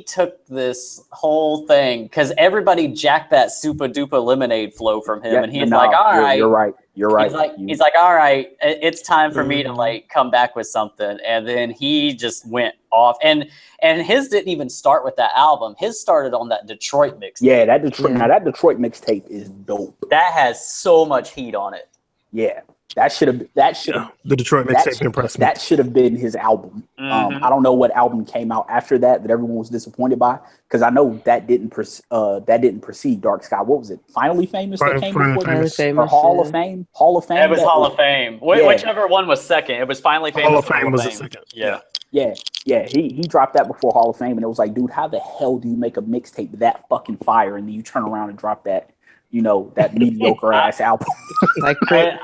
took this whole thing because everybody jacked that super duper lemonade flow from him, and he's like, all right, you're right. He's like, all right, it's time for me to like come back with something, and then he just went off, and his didn't even start with that album. His started on that Detroit mixtape. Yeah, that Detroit mixtape is dope. That has so much heat on it. Yeah. That should have the Detroit mixtape impressed me. That should have been his album. Mm-hmm. I don't know what album came out after that everyone was disappointed by, because I know that didn't precede Dark Sky. What was it? Finally Famous that came before Famous, or Hall of Fame? Hall of Fame. It was Hall of Fame. Whichever one was second. It was Finally Famous. Hall of Fame was the second. Yeah. He dropped that before Hall of Fame, and it was like, dude, how the hell do you make a mixtape that fucking fire, and then you turn around and drop that, that mediocre ass album? Like KRIT.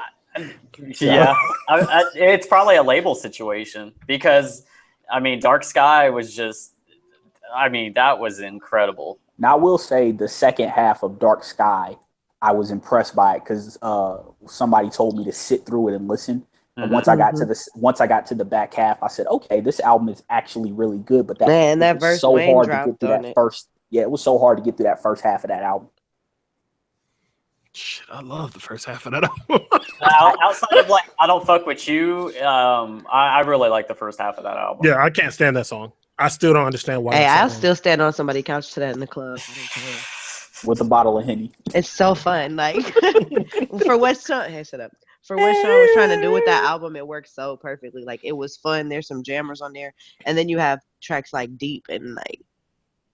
Yeah, it's probably a label situation because, I mean, Dark Sky was just, I mean, that was incredible. Now, I will say the second half of Dark Sky, I was impressed by it because somebody told me to sit through it and listen. And once I got to the back half, I said, okay, this album is actually really good. But that verse so Wayne hard to dropped get through on that it. first. Yeah, it was so hard to get through that first half of that album. Shit, I love the first half of that album. Outside of like I Don't Fuck With You, I really like the first half of that album. Yeah, I can't stand that song. I still don't understand why. Hey, I'll still stand on somebody's couch to that in the club. I don't care. With a bottle of Henny. It's so fun. Like for what Sean For what Sean was trying to do with that album, it worked so perfectly. Like it was fun. There's some jammers on there. And then you have tracks like Deep, and like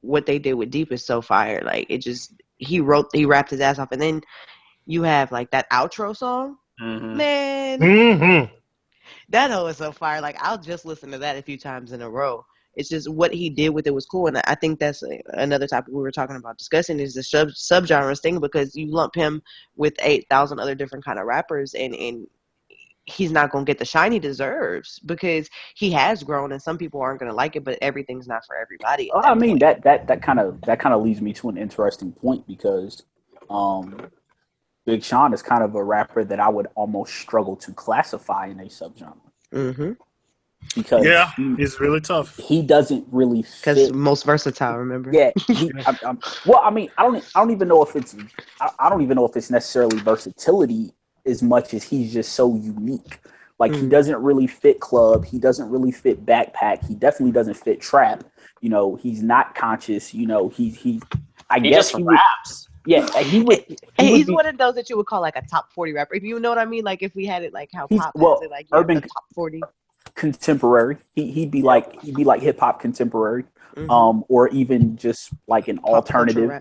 what they did with Deep is so fire. Like it just he rapped his ass off, and then you have like that outro song. Mm-hmm. Man, that hoe is so fire. Like I'll just listen to that a few times in a row. It's just what he did with it was cool, and I think that's another topic we were talking about discussing is the subgenres thing, because you lump him with 8,000 other different kind of rappers, and he's not gonna get the shine he deserves because he has grown, and some people aren't gonna like it, but everything's not for everybody. I mean that kind of leads me to an interesting point because Big Sean is kind of a rapper that I would almost struggle to classify in a subgenre. Mm-hmm. Because it's really tough. He doesn't really fit. Because most versatile, remember? Yeah. Well, I mean, I don't even know if it's necessarily versatility as much as he's just so unique. Like he doesn't really fit club. He doesn't really fit backpack. He definitely doesn't fit trap. He's not conscious. He guess just raps. Yeah, he's one of those that you would call like a top 40 rapper. If you know what I mean, like if we had it like how pop has it, like urban the top 40 contemporary. He'd be like hip hop contemporary, or even just like an alternative.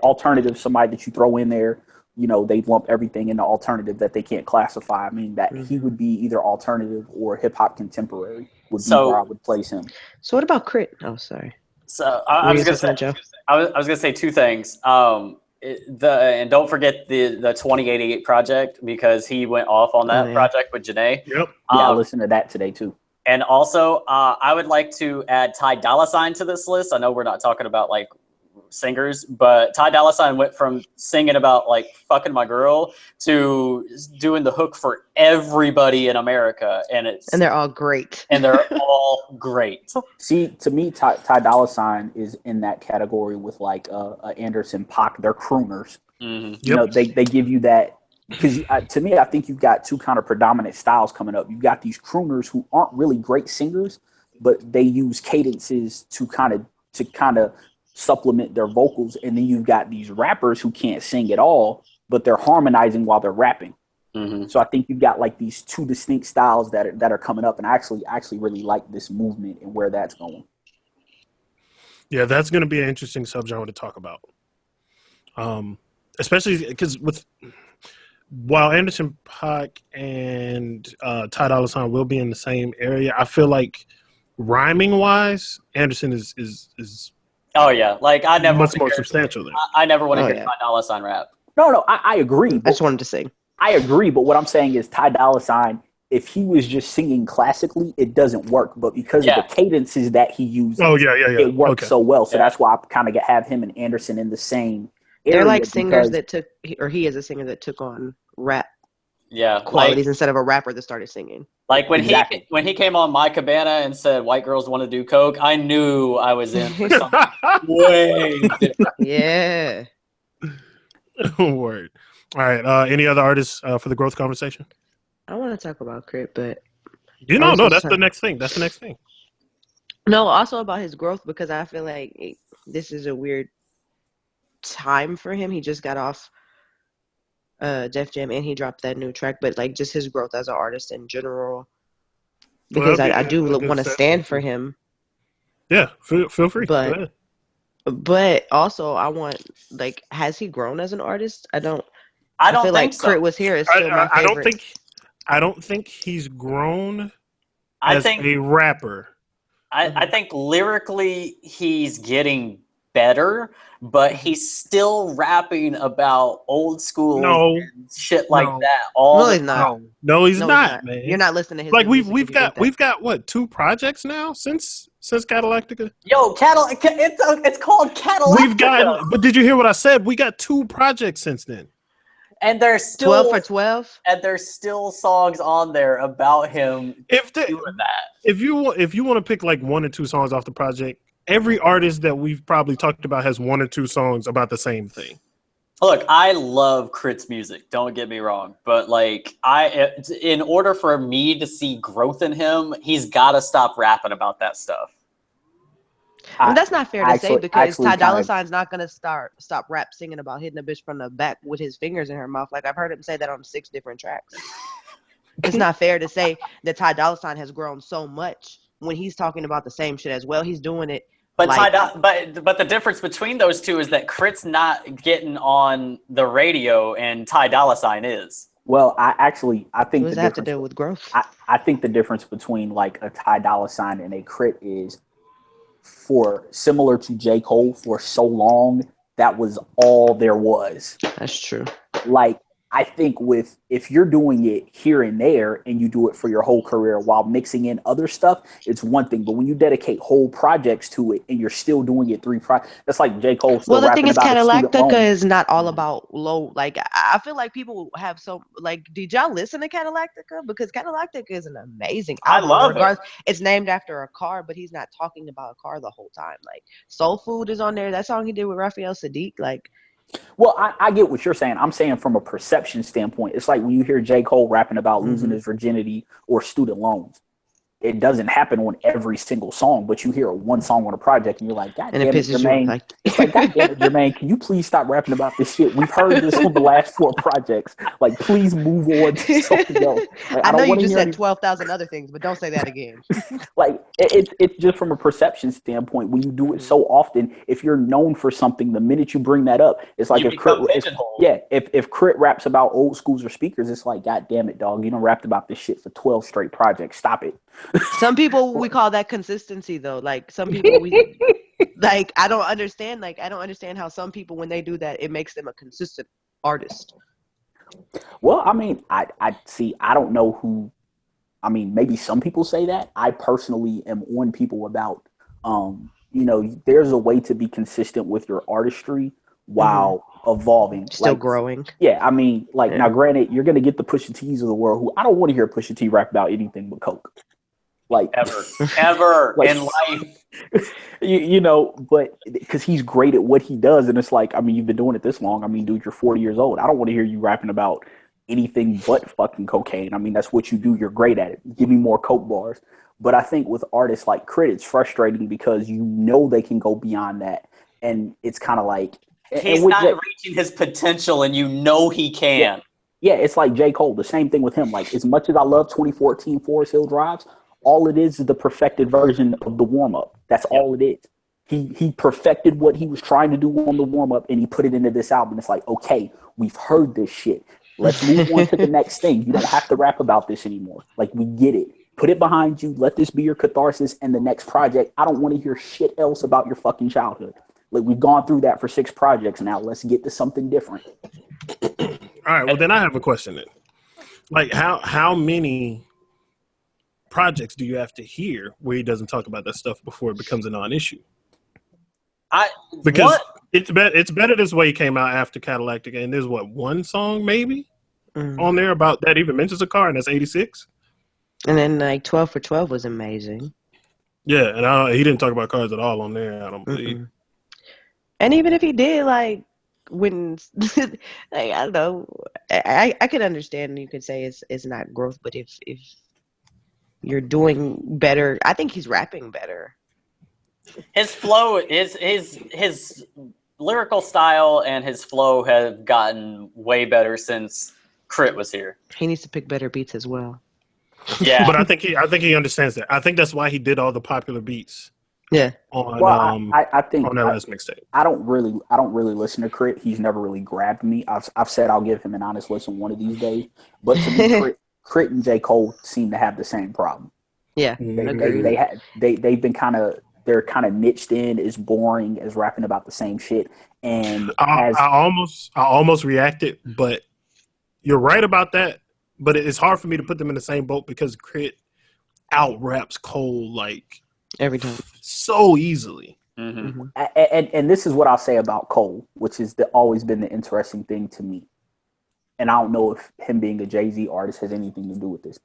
Alternative. Somebody that you throw in there. They lump everything into alternative that they can't classify. I mean that he would be either alternative or hip hop contemporary would be where I would place him. So what about KRIT? Oh, sorry. So I was gonna say two things. And don't forget the 2088 project, because he went off on that project with Janae. Yep. I listened to that today too. And also, I would like to add Ty Dolla $ign to this list. I know we're not talking about like singers, but Ty Dolla $ign went from singing about like fucking my girl to doing the hook for everybody in America, and they're all great. See, to me, Ty Dolla $ign is in that category with like Anderson .Paak. They're crooners. Mm-hmm. They give you that, because to me, I think you've got two kind of predominant styles coming up. You've got these crooners who aren't really great singers, but they use cadences to kind of supplement their vocals, and then you've got these rappers who can't sing at all, but they're harmonizing while they're rapping. Mm-hmm. So I think you've got like these two distinct styles that are coming up, and I actually really like this movement and where that's going. Yeah, that's going to be an interesting subgenre to talk about, especially because while Anderson .Paak and Ty Dolla $ign will be in the same area, I feel like rhyming wise, Anderson is oh yeah, like I never much more substantial there. I never want to hear Ty Dolla $ign rap. No, I agree. I just wanted to say. I agree, but what I'm saying is Ty Dolla $ign if he was just singing classically, it doesn't work. But because of the cadences that he uses, it works so well. So that's why I kind of have him and Anderson in the same area. They're like singers that took, or he is a singer that took on rap qualities instead of a rapper that started singing. Like when he came on My Cabana and said white girls want to do coke, I knew I was in for something way different. Yeah. Word. All right. Any other artists for the growth conversation? I want to talk about KRIT, but no, that's the next thing. That's the next thing. No, also about his growth, because I feel like this is a weird time for him. He just got off Def Jam and he dropped that new track, but like just his growth as an artist in general, because I do want to stand for him. Yeah, feel free. But also I want, like, has he grown as an artist? I don't feel think like KRIT was here is still my favorite. I don't think he's grown as a rapper. I think lyrically he's getting better, but he's still rapping about old school and shit like that. He's not. No, he's not, man. You're not listening to his like music we've got what, 2 projects now since Catalactica? Yo, it's called Catalactica. But did you hear what I said? We got 2 projects since then. And there's still 12 for 12, and there's still songs on there about him doing that. If you want to pick like 1 or 2 songs off the project, every artist that we've probably talked about has 1 or 2 songs about the same thing. Look, I love KRIT's music. Don't get me wrong, but like in order for me to see growth in him, he's got to stop rapping about that stuff. And that's not fair to say, because Ty Dolla $ign's not gonna stop rap singing about hitting a bitch from the back with his fingers in her mouth. Like, I've heard him say that on 6 different tracks. It's not fair to say that Ty Dolla $ign has grown so much when he's talking about the same shit as well. He's doing it. But but the difference between those two is that KRIT's not getting on the radio and Ty Dolla $ign is. Well, I think does that have to do with growth? I think the difference between like a Ty Dolla $ign and a KRIT is, for similar to J. Cole, for so long, that was all there was. That's true. Like, I think if you're doing it here and there and you do it for your whole career while mixing in other stuff, it's one thing. But when you dedicate whole projects to it and you're still doing it 3 projects, that's like J. Cole still rapping about student loans. Well, the thing is, Catalactica is not all about low. Like, I feel like people have did y'all listen to Catalactica? Because Catalactica is an amazing album. I love it. It's named after a car, but he's not talking about a car the whole time. Like, Soul Food is on there. That song he did with Raphael Sadiq, like. Well, I get what you're saying. I'm saying from a perception standpoint, it's like when you hear J. Cole rapping about losing his virginity or student loans. It doesn't happen on every single song, but you hear one song on a project and you're like, God damn it, Jermaine. It's like, God damn it, Jermaine, can you please stop rapping about this shit? We've heard this on the last 4 projects. Like, please move on to something else. Like, I know you just said 12,000 other things, but don't say that again. Like, it's just from a perception standpoint. When you do it so often, if you're known for something, the minute you bring that up, it's like if KRIT raps about old schools or speakers, it's like, God damn it, dog, you done rapped about this shit for 12 straight projects. Stop it. Some people, we call that consistency, though. Like, some people, I don't understand how some people, when they do that, it makes them a consistent artist. Well, I mean, I don't know who. I mean, maybe some people say that. I personally am on people about, there's a way to be consistent with your artistry while evolving. Still growing. Yeah, I mean, now granted, you're going to get the Pusha T's of the world who, I don't want to hear Pusha T rap about anything but coke. Like, ever like, in life. But because he's great at what he does. And it's like, I mean, you've been doing it this long. I mean, dude, you're 40 years old. I don't want to hear you rapping about anything but fucking cocaine. I mean, that's what you do. You're great at it. Give me more coke bars. But I think with artists like KRIT, it's frustrating because they can go beyond that. And it's kind of like, he's not reaching his potential, and he can. Yeah, it's like J. Cole. The same thing with him. Like, as much as I love 2014 Forest Hill Drives, all it is the perfected version of the warm-up. That's all it is. He perfected what he was trying to do on the warm-up, and he put it into this album. It's like, okay, we've heard this shit. Let's move on to the next thing. You don't have to rap about this anymore. Like, we get it. Put it behind you. Let this be your catharsis and the next project. I don't want to hear shit else about your fucking childhood. Like, we've gone through that for 6 projects now. Let's get to something different. All right, well, then I have a question then. Like, how many projects do you have to hear where he doesn't talk about that stuff before it becomes a non-issue? Because it's better this way. He came out after Cadillac, and there's one song maybe on there about that even mentions a car, and that's 86. And then like 12 for 12 was amazing. Yeah, and he didn't talk about cars at all on there, I don't believe. And even if he did, like when like, I don't know, I could understand. You could say it's not growth, but if you're doing better, I think he's rapping better. His flow is his lyrical style and his flow have gotten way better since KRIT was here. He needs to pick better beats as well. Yeah, but I think he understands that. I think that's why he did all the popular beats. Yeah. I think on that last mixtape. I don't really listen to KRIT. He's never really grabbed me. I've said I'll give him an honest listen one of these days. But to me, KRIT and J. Cole seem to have the same problem. Yeah, they've been they're kind of niched in, as boring as rapping about the same shit. And I almost reacted, but you're right about that. But it's hard for me to put them in the same boat because KRIT out raps Cole like every time so easily. And this is what I'll say about Cole, which is always been the interesting thing to me. And I don't know if him being a Jay-Z artist has anything to do with this.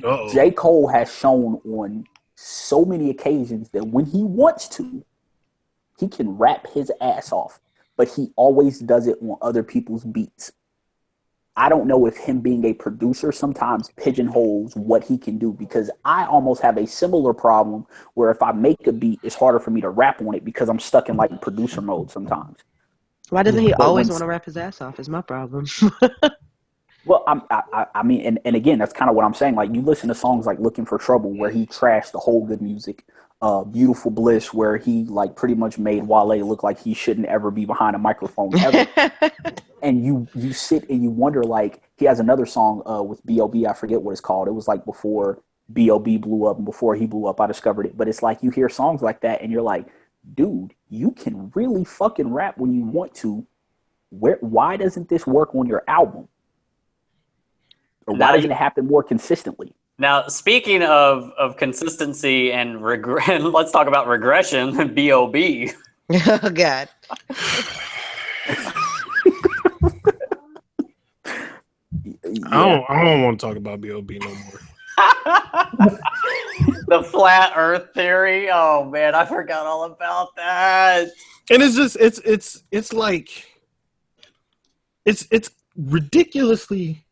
Uh-oh. J. Cole has shown on so many occasions that when he wants to, he can rap his ass off, but he always does it on other people's beats. I don't know if him being a producer sometimes pigeonholes what he can do, because I almost have a similar problem where if I make a beat, it's harder for me to rap on it because I'm stuck in like producer mode sometimes. Why doesn't he always want to rap his ass off is my problem. Well, I mean, and again, that's kind of what I'm saying. Like, you listen to songs like "Looking for Trouble," where he trashed the whole good music. "Beautiful Bliss," where he like pretty much made Wale look like he shouldn't ever be behind a microphone ever. And you sit and you wonder, like, he has another song with B.O.B. I forget what it's called. It was like before B.O.B. blew up, and before he blew up, I discovered it. But it's like you hear songs like that, and you're like, dude, you can really fucking rap when you want to. Why doesn't this work on your album? Or why doesn't it happen more consistently? Now, speaking of consistency and regret, let's talk about regression. B.O.B. Oh God. I don't want to talk about B.O.B. no more. The flat Earth theory. Oh man, I forgot all about that. And it's just it's like it's ridiculously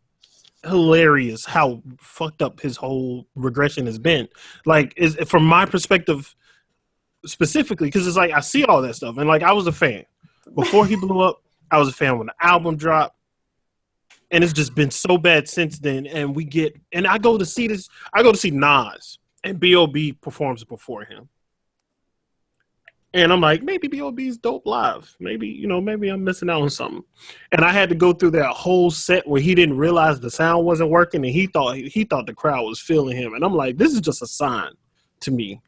hilarious how fucked up his whole regression has been. Like, from my perspective specifically, because it's like I see all that stuff, and like I was a fan before he blew up. I was a fan when the album dropped, and it's just been so bad since then. And I go to see Nas, and B.O.B. performs before him. And I'm like, maybe B.O.B.'s dope live. Maybe I'm missing out on something. And I had to go through that whole set where he didn't realize the sound wasn't working, and he thought the crowd was feeling him. And I'm like, this is just a sign to me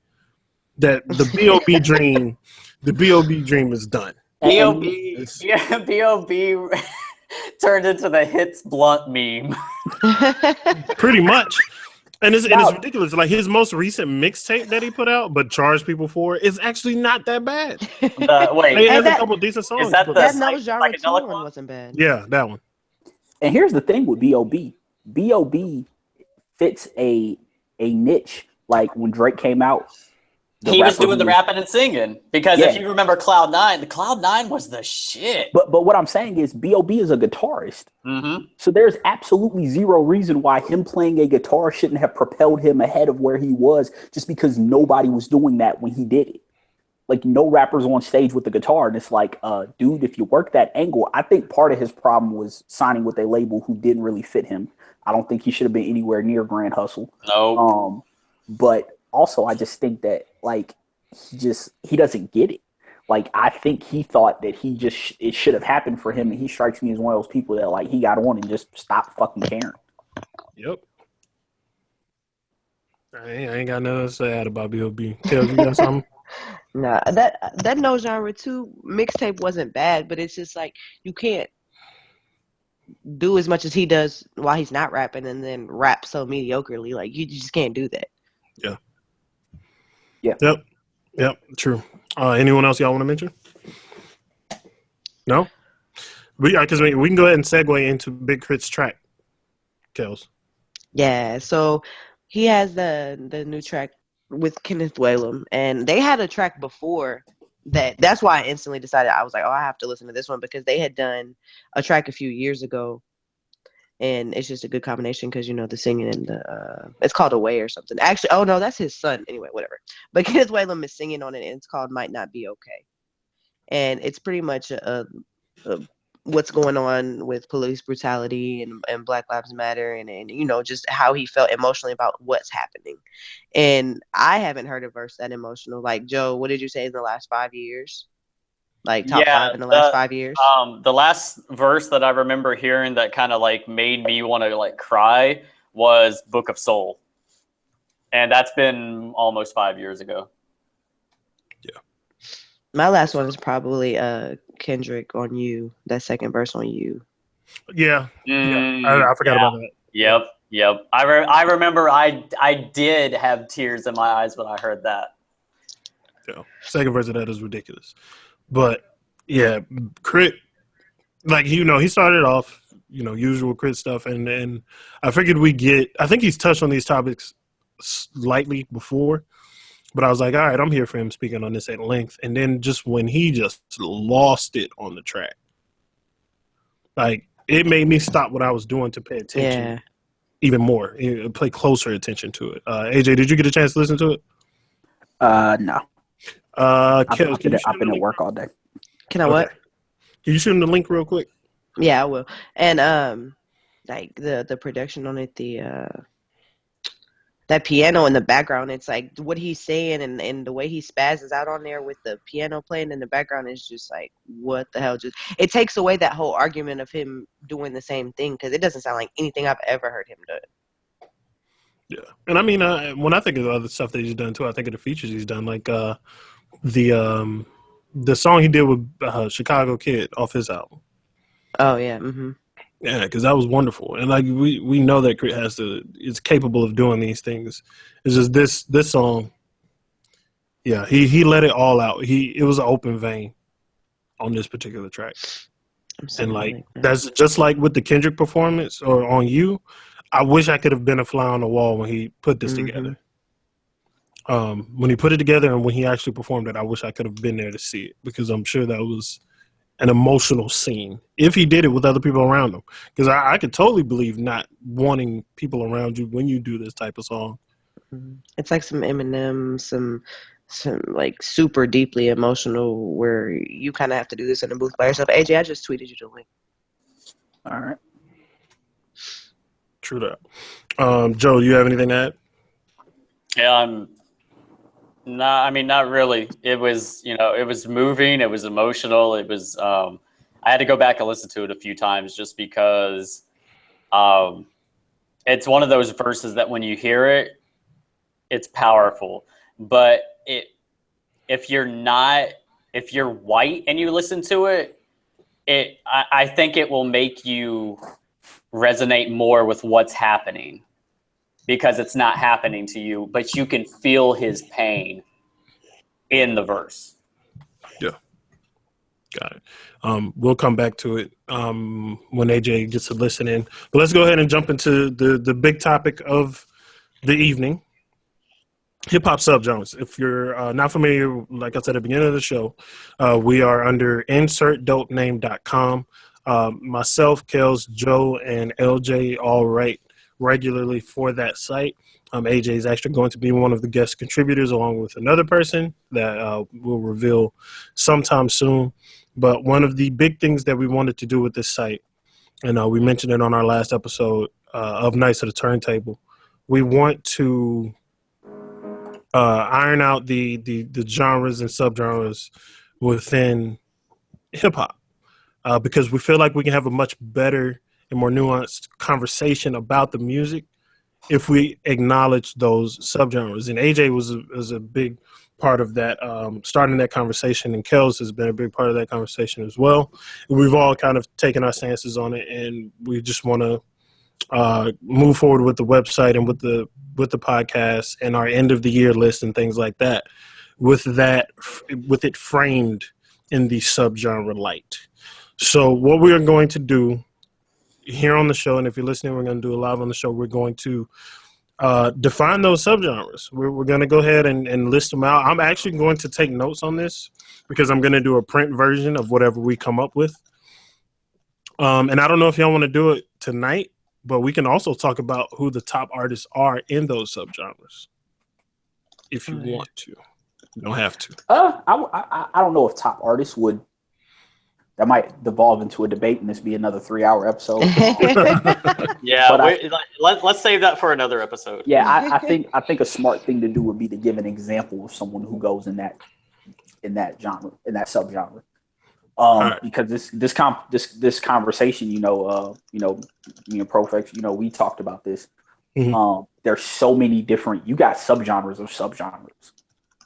that the B.O.B. dream is done. B.O.B. turned into the Hits Blunt meme. Pretty much. And it's ridiculous. Like, his most recent mixtape that he put out, but charged people for it, is actually not that bad. Wait, it has a couple decent songs. Is that that No Genre 2 one wasn't bad. Yeah, that one. And here's the thing with B.O.B. B.O.B. fits a niche. Like, when Drake came out, he was doing the rapping and singing. Because if you remember Cloud9, the Cloud9 was the shit. But what I'm saying is B.O.B. is a guitarist. Mm-hmm. So there's absolutely zero reason why him playing a guitar shouldn't have propelled him ahead of where he was, just because nobody was doing that when he did it. Like, no rappers on stage with the guitar. And it's like, dude, if you work that angle, I think part of his problem was signing with a label who didn't really fit him. I don't think he should have been anywhere near Grand Hustle. No. But also, I just think that, like, he doesn't get it. Like, I think he thought that it should have happened for him, and he strikes me as one of those people that, like, he got on and just stopped fucking caring. Yep. I ain't got nothing to say about B.O.B. Tell you got something? Nah, that No Genre 2 mixtape wasn't bad, but it's just like you can't do as much as he does while he's not rapping and then rap so mediocrely. Like, you just can't do that. Yeah. Yeah. Yep. True. Anyone else y'all want to mention? No. Because we can go ahead and segue into Big KRIT's track. Kels. Yeah, so he has the new track with Kenneth Whalum, and they had a track before that. That's why I instantly decided, I was like, oh, I have to listen to this one, because they had done a track a few years ago, and it's just a good combination because, you know, the singing and the it's called Away or something. Actually, oh no, that's his son. Anyway, whatever. But Kenneth Whalum is singing on it, and it's called Might Not Be Okay, and it's pretty much a what's going on with police brutality and Black Lives Matter, and you know, just how he felt emotionally about what's happening. And I haven't heard a verse that emotional. Like, Joe, what did you say in the last 5 years? Like top 5 in the last 5 years? The last verse that I remember hearing that kind of like made me want to like cry was Book of Soul. And that's been almost 5 years ago. Yeah. My last one is probably Kendrick on You, that second verse on You. Yeah. I forgot about that. Yep. I remember I did have tears in my eyes when I heard that. Yeah. Second verse of that is ridiculous. But yeah, KRIT, like, you know, he started off, you know, usual KRIT stuff, and then I figured I think he's touched on these topics slightly before, but I was like, all right, I'm here for him speaking on this at length. And then just when he just lost it on the track, like, it made me stop what I was doing to pay attention even more, pay closer attention to it. AJ, did you get a chance to listen to it? No. I've been at work all day. Can I what? Can you shoot him the link real quick? Yeah, I will. And like the production on it, that piano in the background, it's like what he's saying and the way he spazzes out on there with the piano playing in the background is just like, what the hell? Just, it takes away that whole argument of him doing the same thing, because it doesn't sound like anything I've ever heard him do. Yeah, and I mean, when I think of the other stuff that he's done too, I think of the features he's done, like the song he did with Chicago Kid off his album. Oh yeah, mm-hmm. Yeah, because that was wonderful, and like we know that KRIT is capable of doing these things. It's just this song. Yeah, he let it all out. It was an open vein on this particular track, and like that's just like with the Kendrick performance or on You. I wish I could have been a fly on the wall when he put this together. When he put it together and when he actually performed it, I wish I could have been there to see it, because I'm sure that was an emotional scene if he did it with other people around him. Because I could totally believe not wanting people around you when you do this type of song. It's like some Eminem, some like super deeply emotional, where you kind of have to do this in the booth by yourself. AJ, I just tweeted you the link. All right. True that. Joe, do you have anything to add? Yeah, not really. It was, it was moving. It was emotional. It was, I had to go back and listen to it a few times just because it's one of those verses that when you hear it, it's powerful. But if you're white and you listen to it, I think it will make you resonate more with what's happening, because it's not happening to you, but you can feel his pain in the verse. Yeah. Got it. We'll come back to it when AJ gets to listen in. But let's go ahead and jump into the big topic of the evening, hip-hop subgenres. If you're not familiar, like I said at the beginning of the show, we are under insertdopename.com. Myself, Kels, Joe, and LJ all write regularly for that site. AJ is actually going to be one of the guest contributors along with another person that we'll reveal sometime soon. But one of the big things that we wanted to do with this site, and we mentioned it on our last episode of Nights of the Turntable, we want to iron out the genres and subgenres within hip-hop, because we feel like we can have a much better and more nuanced conversation about the music if we acknowledge those subgenres. And AJ was a big part of that, starting that conversation, and Kels has been a big part of that conversation as well. And we've all kind of taken our stances on it, and we just want to move forward with the website and with the podcast and our end of the year list and things like that. With it framed in the subgenre light. So what we are going to do here on the show, and if you're listening, we're going to do it live on the show. We're going to define those subgenres. We're going to go ahead and list them out. I'm actually going to take notes on this because I'm going to do a print version of whatever we come up with. And I don't know if y'all want to do it tonight, but we can also talk about who the top artists are in those subgenres if you want to. You don't have to. I don't know if top artists would. That might devolve into a debate, and this be another 3-hour episode. Yeah, let's save that for another episode. Yeah, I think a smart thing to do would be to give an example of someone who goes in that genre, in that subgenre. Right. Because this conversation, me and Profex, we talked about this. Mm-hmm. There's so many different. You got subgenres of subgenres.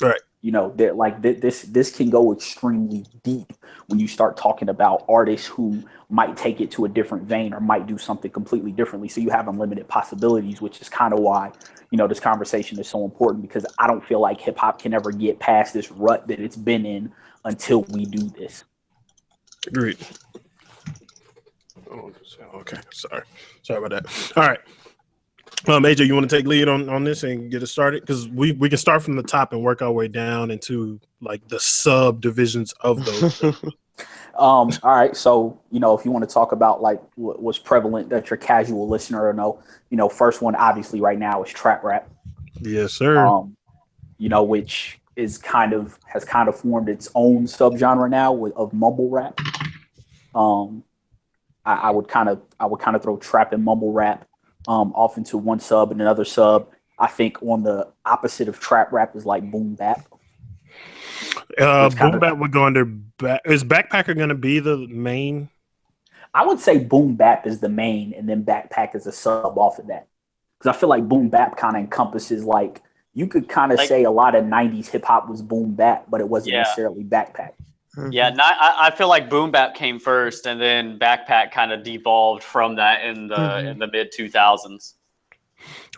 Right. That like this can go extremely deep when you start talking about artists who might take it to a different vein or might do something completely differently. So you have unlimited possibilities, which is kind of why, this conversation is so important, because I don't feel like hip hop can ever get past this rut that it's been in until we do this. Agreed. Okay. Sorry about that. All right. AJ, you want to take lead on this and get it started? Because we can start from the top and work our way down into like the subdivisions of those. All right. So, if you want to talk about like what's prevalent that your casual listener will know, first one obviously right now is trap rap. Yes, sir. Which has kind of formed its own subgenre now of mumble rap. I would kind of throw trap and mumble rap off into one sub and another sub. I think on the opposite of trap rap is like boom bap. Boom bap would go under. Is Backpacker going to be the main? I would say boom bap is the main, and then Backpack is a sub off of that. Because I feel like boom bap kind of encompasses like, you could kind of say a lot of 90s hip hop was boom bap, but it wasn't necessarily Backpack. Yeah, I feel like boom bap came first, and then Backpack kind of devolved from that in the mid 2000s.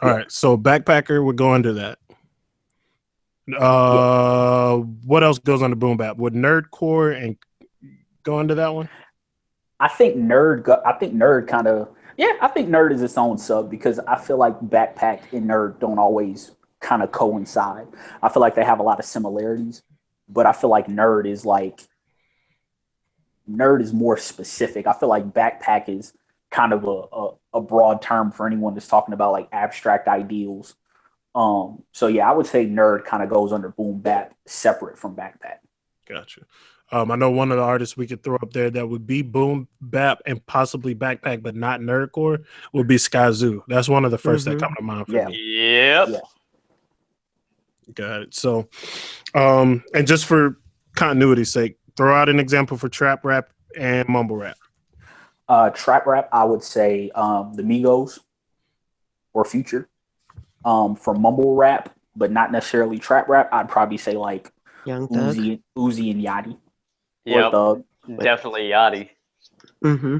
All right, so Backpacker would go under that. What else goes under boom bap? Would nerdcore and go under that one? I think nerd is its own sub, because I feel like Backpack and nerd don't always kind of coincide. I feel like they have a lot of similarities, but I feel like nerd is more specific. I feel like Backpack is kind of a broad term for anyone that's talking about like abstract ideals. So yeah, I would say nerd kind of goes under boom bap, separate from Backpack. Gotcha. I know one of the artists we could throw up there that would be boom bap and possibly Backpack, but not nerdcore, would be Skyzoo. That's one of the first that come to mind for me. Yep. Yeah. Got it. So, and just for continuity's sake, throw out an example for trap rap and mumble rap. Trap rap, I would say the Migos or Future. For mumble rap, but not necessarily trap rap, I'd probably say like Young Thug. Uzi and Yachty. Yep, definitely Yachty. Mm-hmm.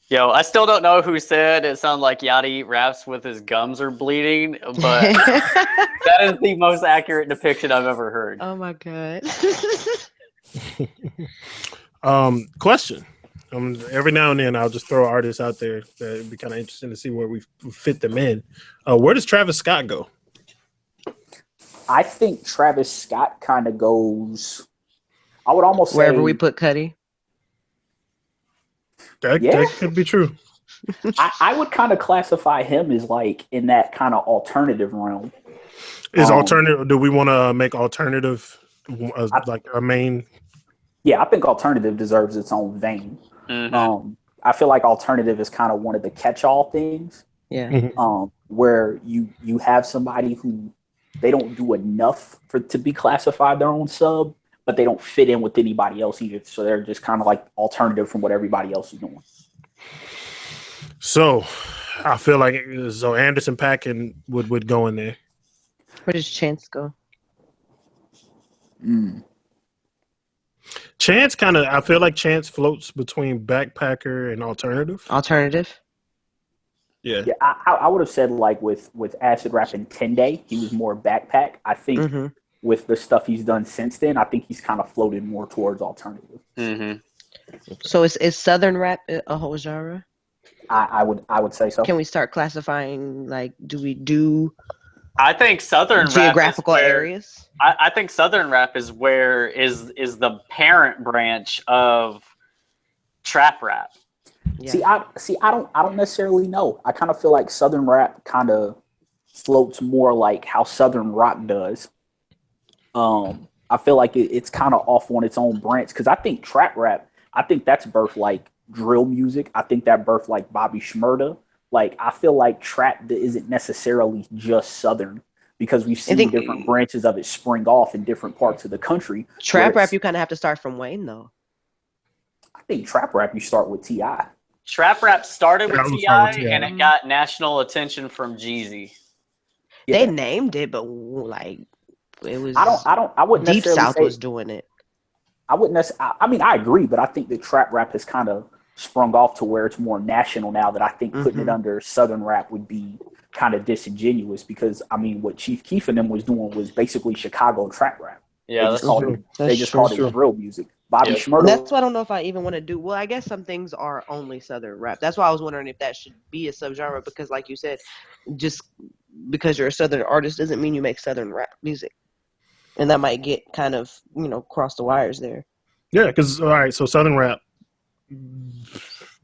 Yo, I still don't know who said it sounded like Yachty raps with his gums are bleeding, but that is the most accurate depiction I've ever heard. Oh my god. Question. Every now and then I'll just throw artists out there that would be kind of interesting to see where we fit them in. Where does Travis Scott go? I think Travis Scott kind of goes, I would almost say wherever we put Cuddy. That could be true. I would kind of classify him as like in that kind of alternative realm. Is alternative? Do we want to make alternative like a main? Yeah, I think alternative deserves its own vein. Mm-hmm. I feel like alternative is kind of one of the catch-all things. Yeah. Mm-hmm. Where you have somebody who they don't do enough to be classified their own sub, but they don't fit in with anybody else either. So they're just kind of like alternative from what everybody else is doing. So I feel like Anderson .Paak would go in there. Where does Chance go? Chance I feel like Chance floats between backpacker and alternative. Alternative. Yeah. Yeah, I would have said like with acid rap and 10 Day, he was more backpack. I think with the stuff he's done since then, I think he's kind of floated more towards alternative. So is Southern rap a whole genre? I would say so. Can we start classifying, like, do we do I think Southern geographical rap is where, areas? I think Southern rap is where is the parent branch of trap rap. Yeah. I don't necessarily know. I kind of feel like Southern rap kind of floats more like how Southern rock does. I feel like it's kind of off on its own branch because I think trap rap, I think that's birthed like drill music. I think that birthed like Bobby Shmurda. Like I feel like trap isn't necessarily just Southern because we've seen different branches of it spring off in different parts of the country. Trap rap, you kind of have to start from Wayne though. I think trap rap, you start with T.I. Trap rap started with T.I. and it got national attention from Jeezy. Yeah. They named it, but like it was. I wouldn't Deep necessarily South say, was doing it. I wouldn't necessarily. I mean, I agree, but I think that trap rap has kind of sprung off to where it's more national now. That I think putting it under Southern rap would be kind of disingenuous because I mean, what Chief Keef and them was doing was basically Chicago trap rap. Yeah, they just called it drill music. Bobby Shmurda. That's why I don't know if I even want to do. Well, I guess some things are only Southern rap. That's why I was wondering if that should be a subgenre because, like you said, just because you're a Southern artist doesn't mean you make Southern rap music, and that might get kind of cross the wires there. Yeah, because all right, so Southern rap,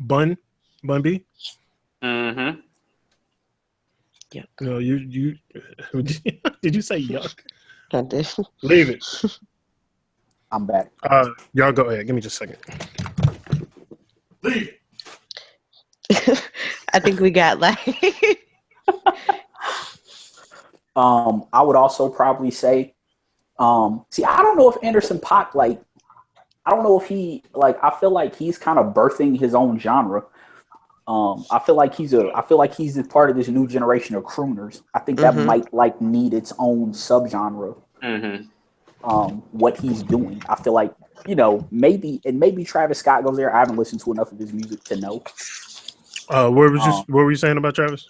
Bun B. Mm-hmm. Yeah. No, you did you say yuck? I did. Leave it. I'm back. Y'all go ahead. Give me just a second. Leave it. I think we got like. I would also probably say, see, I don't know if Anderson .Paak like. I don't know if he like. I feel like he's kind of birthing his own genre. I feel like he's a part of this new generation of crooners. I think that might like need its own subgenre. What he's doing, I feel like maybe Travis Scott goes there. I haven't listened to enough of his music to know. What were you saying about Travis?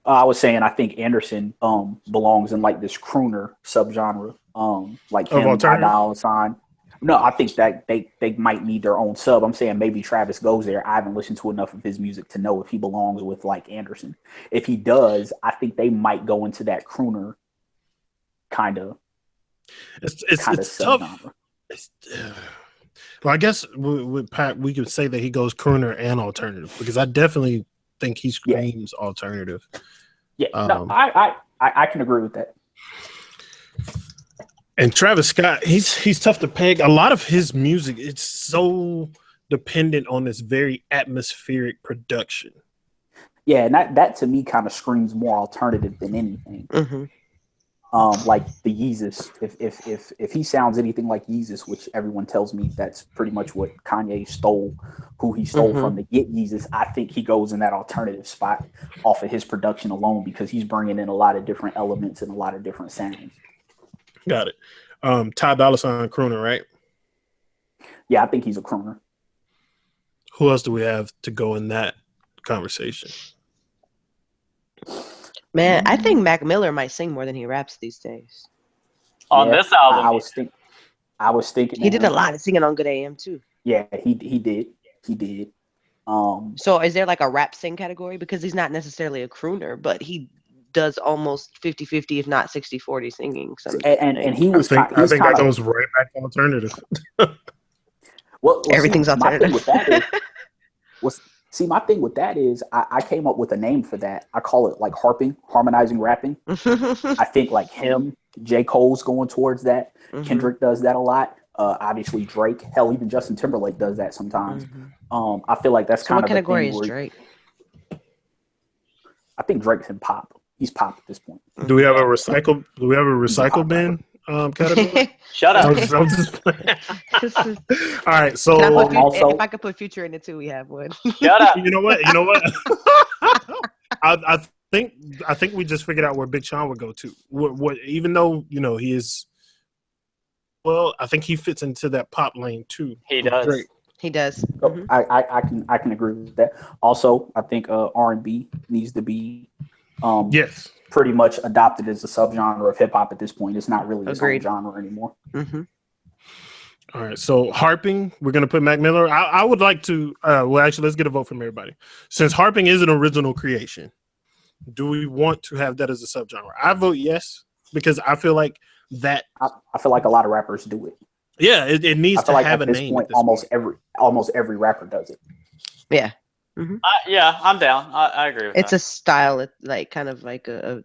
I was saying I think Anderson belongs in like this crooner subgenre. Like him, I.D.N. No, I think that they might need their own sub. I'm saying maybe Travis goes there. I haven't listened to enough of his music to know if he belongs with like Anderson. If he does, I think they might go into that crooner kind of. It's tough. Well, I guess with Pat, we could say that he goes crooner and alternative because I definitely think he screams alternative. Yeah, no, I can agree with that. And Travis Scott, he's tough to peg. A lot of his music, it's so dependent on this very atmospheric production. Yeah, and that to me kind of screams more alternative than anything. Like the Yeezus, if he sounds anything like Yeezus, which everyone tells me that's pretty much what Kanye stole, who he stole from to get Yeezus, I think he goes in that alternative spot off of his production alone because he's bringing in a lot of different elements and a lot of different sounds. Got it. Ty Dolla $ign crooner, right? Yeah, I think he's a crooner. Who else do we have to go in that conversation? Man, I think Mac Miller might sing more than he raps these days. On this album, I was thinking he did a lot of singing on Good AM too. Yeah, he did. So is there like a rap sing category? Because he's not necessarily a crooner, but he does almost 50-50, if not 60-40 singing. And he was. I think that goes right back to alternative. well, everything's alternative. My thing with that is I came up with a name for that. I call it like harmonizing rapping. I think like him, J. Cole's going towards that. Kendrick does that a lot. Obviously Drake. Hell, even Justin Timberlake does that sometimes. I feel like that's kind of. What category is Drake? I think Drake's in pop. He's pop at this point. Do we have a recycle bin category? Shut up. I'm just all right, so if I could put Future in it too, we have one. Shut up. You know what? I think we just figured out where Big Sean would go to. What even though he is well. I think he fits into that pop lane too. He with does. Drake. He does. So Mhm. I can agree with that. Also, I think R&B needs to be Yes. pretty much adopted as a subgenre of hip hop at this point. It's not really its own Agreed. genre anymore. Mm-hmm. All right. So harping, we're gonna put Mac Miller. I would like to. Well, actually, let's get a vote from everybody. Since harping is an original creation, do we want to have that as a subgenre? I vote yes because I feel like that. I feel like a lot of rappers do it. Yeah, it needs I to feel like have at a this name. point, At this point. almost every rapper does it. Yeah. Yeah, I'm down. I agree with It's that. a style, like kind of like a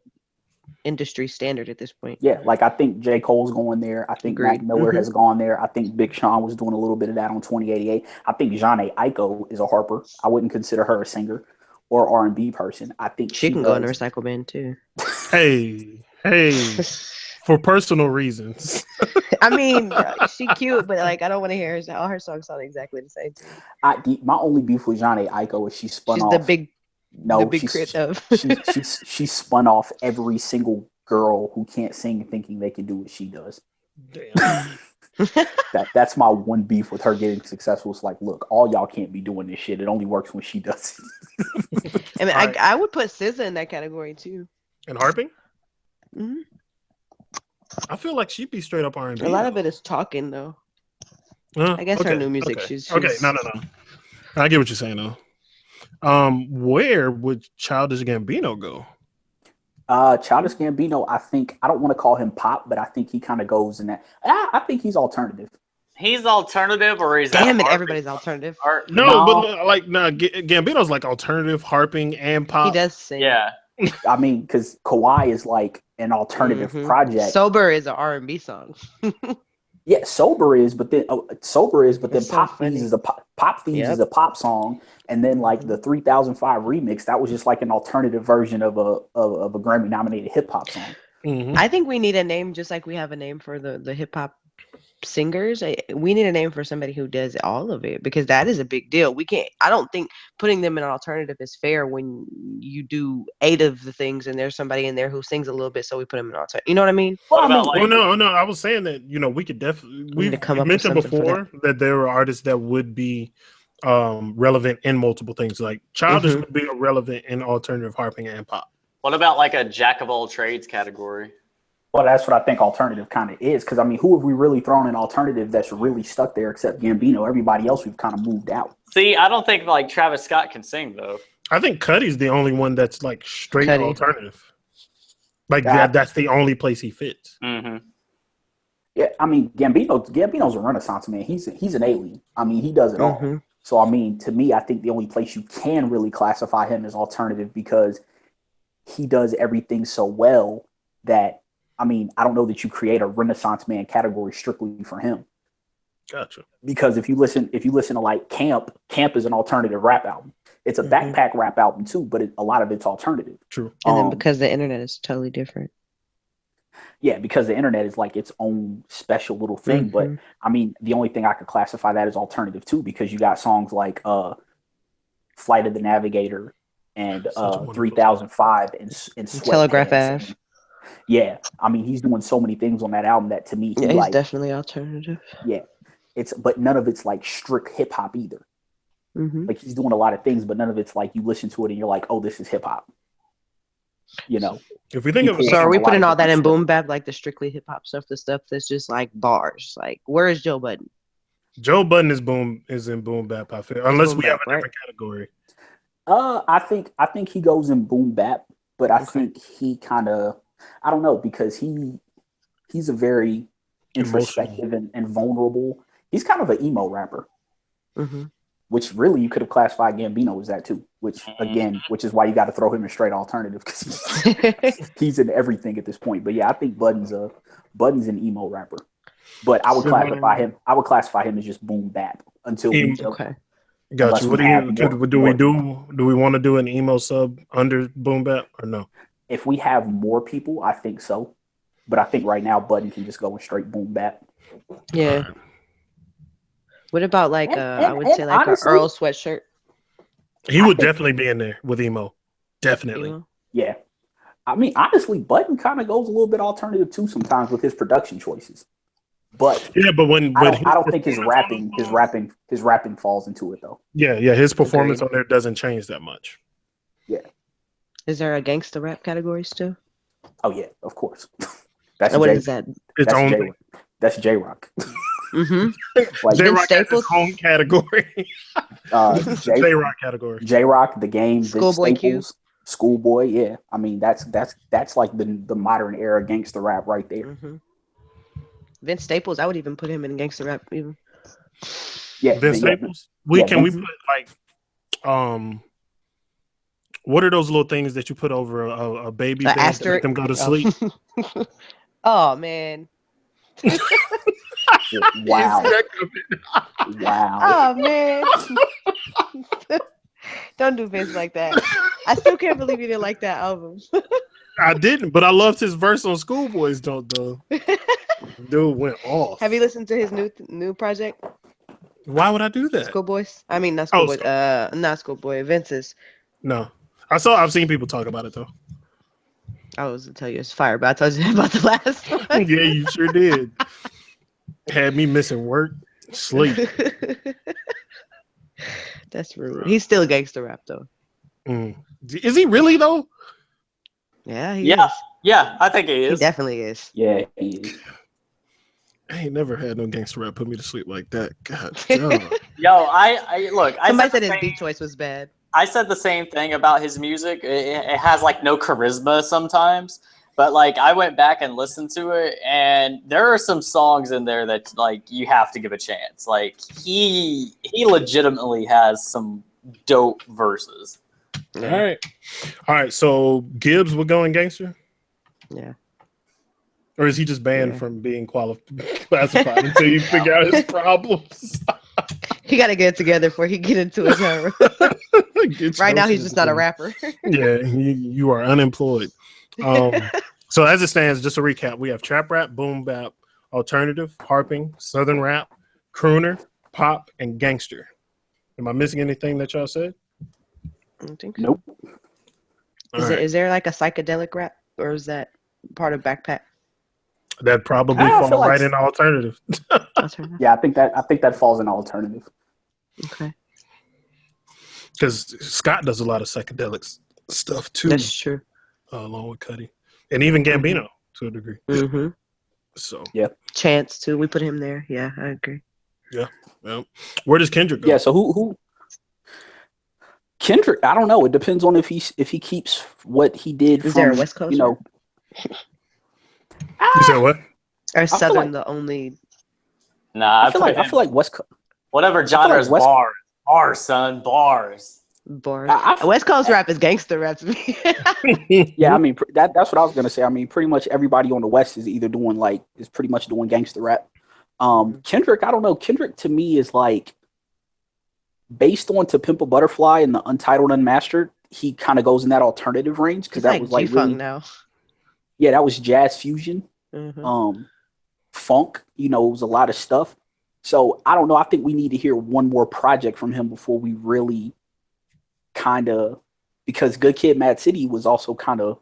industry standard at this point. Yeah, like I think J. Cole's going there. I think Mac Agreed. Miller Mhm. has gone there. I think Big Sean was doing a little bit of that on 2088. I think Jhené Aiko is a harper. I wouldn't consider her a singer or R&B person. I think She can go in the recycle bin too. Hey, for personal reasons. I mean, she cute, but like I don't want to hear all her songs sound exactly the same. My only beef with Jhené Aiko is she spun She's off. the big she's, KRIT of. she spun off every single girl who can't sing thinking they can do what she does. Damn. That's my one beef with her getting successful. It's like, look, all y'all can't be doing this shit. It only works when she does it. I mean, Alright. I would put SZA in that category too. And harping, Mhm. I feel like she'd be straight up R&B. A lot of it is talking though. I guess her new music. Okay. She's Okay. No. I get what you're saying though. Where would Childish Gambino go? Childish Gambino, I don't want to call him pop, but I think he kind of goes in that. I think he's alternative. He's alternative, or he's Damn it, harping? everybody's alternative. No, but like Gambino's like alternative, harping, and pop. He does sing. Yeah. I mean, because Kawhi is like an alternative project. Sober is an R&B song. Yeah, sober is, but then It's so Pop funny. Thieves is a pop song, and then like the 3005 remix, that was just like an alternative version of a Grammy nominated hip hop song. Mhm. I think we need a name just like we have a name for the hip hop singers. We need a name for somebody who does all of it because that is a big deal. I don't think putting them in an alternative is fair when you do 8 of the things and there's somebody in there who sings a little bit, so we put them in alternative. You know what I mean? What about like? Well, no. I was saying that we could definitely We need to come we've up with mentioned something for before that there are artists that would be relevant in multiple things. Like Childish would be relevant in alternative, harping, and pop. What about like a jack of all trades category? Well, that's what I think alternative kind of is, because I mean, who have we really thrown in alternative that's really stuck there except Gambino? Everybody else we've kind of moved out. See, I don't think like Travis Scott can sing though. I think Cuddy's the only one that's like straight Cuddy. alternative. Like God. that's the only place he fits. Mm-hmm. Yeah, I mean, Gambino's a Renaissance man. He's an alien. I mean, he does it all. So I mean, to me, I think the only place you can really classify him as alternative because he does everything so well that. I mean, I don't know that you create a Renaissance man category strictly for him. Gotcha. Because if you listen to like Camp is an alternative rap album. It's a backpack rap album too, but a lot of it's alternative. True. And then because the internet is totally different. Yeah, because the internet is like its own special little thing. But I mean, the only thing I could classify that as alternative too, because you got songs like Flight of the Navigator and 3005 and Telegraph Ave. Yeah, I mean, he's doing so many things on that album that to me, he's definitely alternative. Yeah, but none of it's like strict hip hop either. Like he's doing a lot of things, but none of it's like you listen to it and you're like, oh, this is hip hop. If we think of so, are we putting all that in boom bap, like the strictly hip hop stuff, the stuff that's just like bars? Like, where is Joe Budden? Joe Budden is in boom bap. I feel unless we have a different category. I think he goes in boom bap, but I think he kind of. I don't know, because he's a very introspective and vulnerable. He's kind of an emo rapper, which really you could have classified Gambino as that too. Which is why you got to throw him in straight alternative because he's in everything at this point. But yeah, I think Budden's an emo rapper. But I would classify him as just boom bap until we Gotcha. What do we do? Do we want to do an emo sub under boom bap or no? If we have more people, I think so. But I think right now Budden can just go in straight boom bap. Yeah. What about like I would say like honestly, an Earl Sweatshirt? He would definitely be in there with emo. Definitely. Emo? Yeah. I mean, honestly, Budden kind of goes a little bit alternative too sometimes with his production choices. But but when I don't think his rapping falls into it though. Yeah, his performance on there doesn't change that much. Yeah. Is there a gangster rap category still? Oh yeah, of course. That's What is that? Its own thing. That's J-Rock. Mm-hmm. J-Rock has his own category. J-Rock category. J-Rock, the game, Schoolboy Q. Schoolboy, yeah. I mean, that's like the modern era gangster rap right there. Mm-hmm. Vince Staples, I would even put him in gangster rap even. Yeah, Vince Staples. We put like what are those little things that you put over a baby bed to make them go to sleep? Oh man. Wow. Wow. Oh man. Don't do Vince like that. I still can't believe you didn't like that album. I didn't, but I loved his verse on Schoolboys. Though. Dude went off. Have you listened to his new project? Why would I do that? Schoolboys? I mean, not Schoolboys. Not Schoolboy. Vince's. No, I've seen people talk about it though. I was to tell you it's fire, but I told you about the last one. Yeah, you sure did. Had me missing work, sleep. That's rude. He's still gangster rap though. Is he really though? Yeah, he is. Yeah, I think he is. He definitely is. Yeah, he is. I ain't never had no gangster rap put me to sleep like that. God damn. Yo, I look. Somebody said his beat choice was bad. I said the same thing about his music. It has like no charisma sometimes, but like I went back and listened to it, and there are some songs in there that like you have to give a chance. Like he legitimately has some dope verses. All right. So Gibbs will go in gangster. Yeah. Or is he just banned from being classified until you figure out his problems? He got to get it together before he get into his genre. Right now, he's just not a rapper. Yeah, you are unemployed. So as it stands, just to recap, we have trap rap, boom bap, alternative, harping, southern rap, crooner, pop, and gangster. Am I missing anything that y'all said? I don't think so. Nope. Is there like a psychedelic rap, or is that part of Backpack? That probably falls right in alternative. Yeah, I think that falls in alternative. Okay. Because Scott does a lot of psychedelic stuff too. That's true. Along with Cuddy, and even Gambino to a degree. Mm-hmm. So yeah, Chance too. We put him there. Yeah, I agree. Yeah. Well, where does Kendrick go? Yeah. So who? Kendrick, I don't know. It depends on if he keeps what he did. Is there a West Coast? You said what? Or Southern the only? Nah, I feel like West Coast. Whatever genre is bars, son, bars. West Coast rap is gangster rap to me. Yeah, I mean that's what I was gonna say. I mean, pretty much everybody on the West is either doing pretty much doing gangster rap. Kendrick, I don't know. Kendrick to me is like based on To Pimp a Butterfly and the Untitled Unmastered. He kind of goes in that alternative range because that was like really now. Yeah, that was jazz fusion, mm-hmm. Funk. It was a lot of stuff. So I don't know. I think we need to hear one more project from him before we really because Good Kid, Mad City was also kind of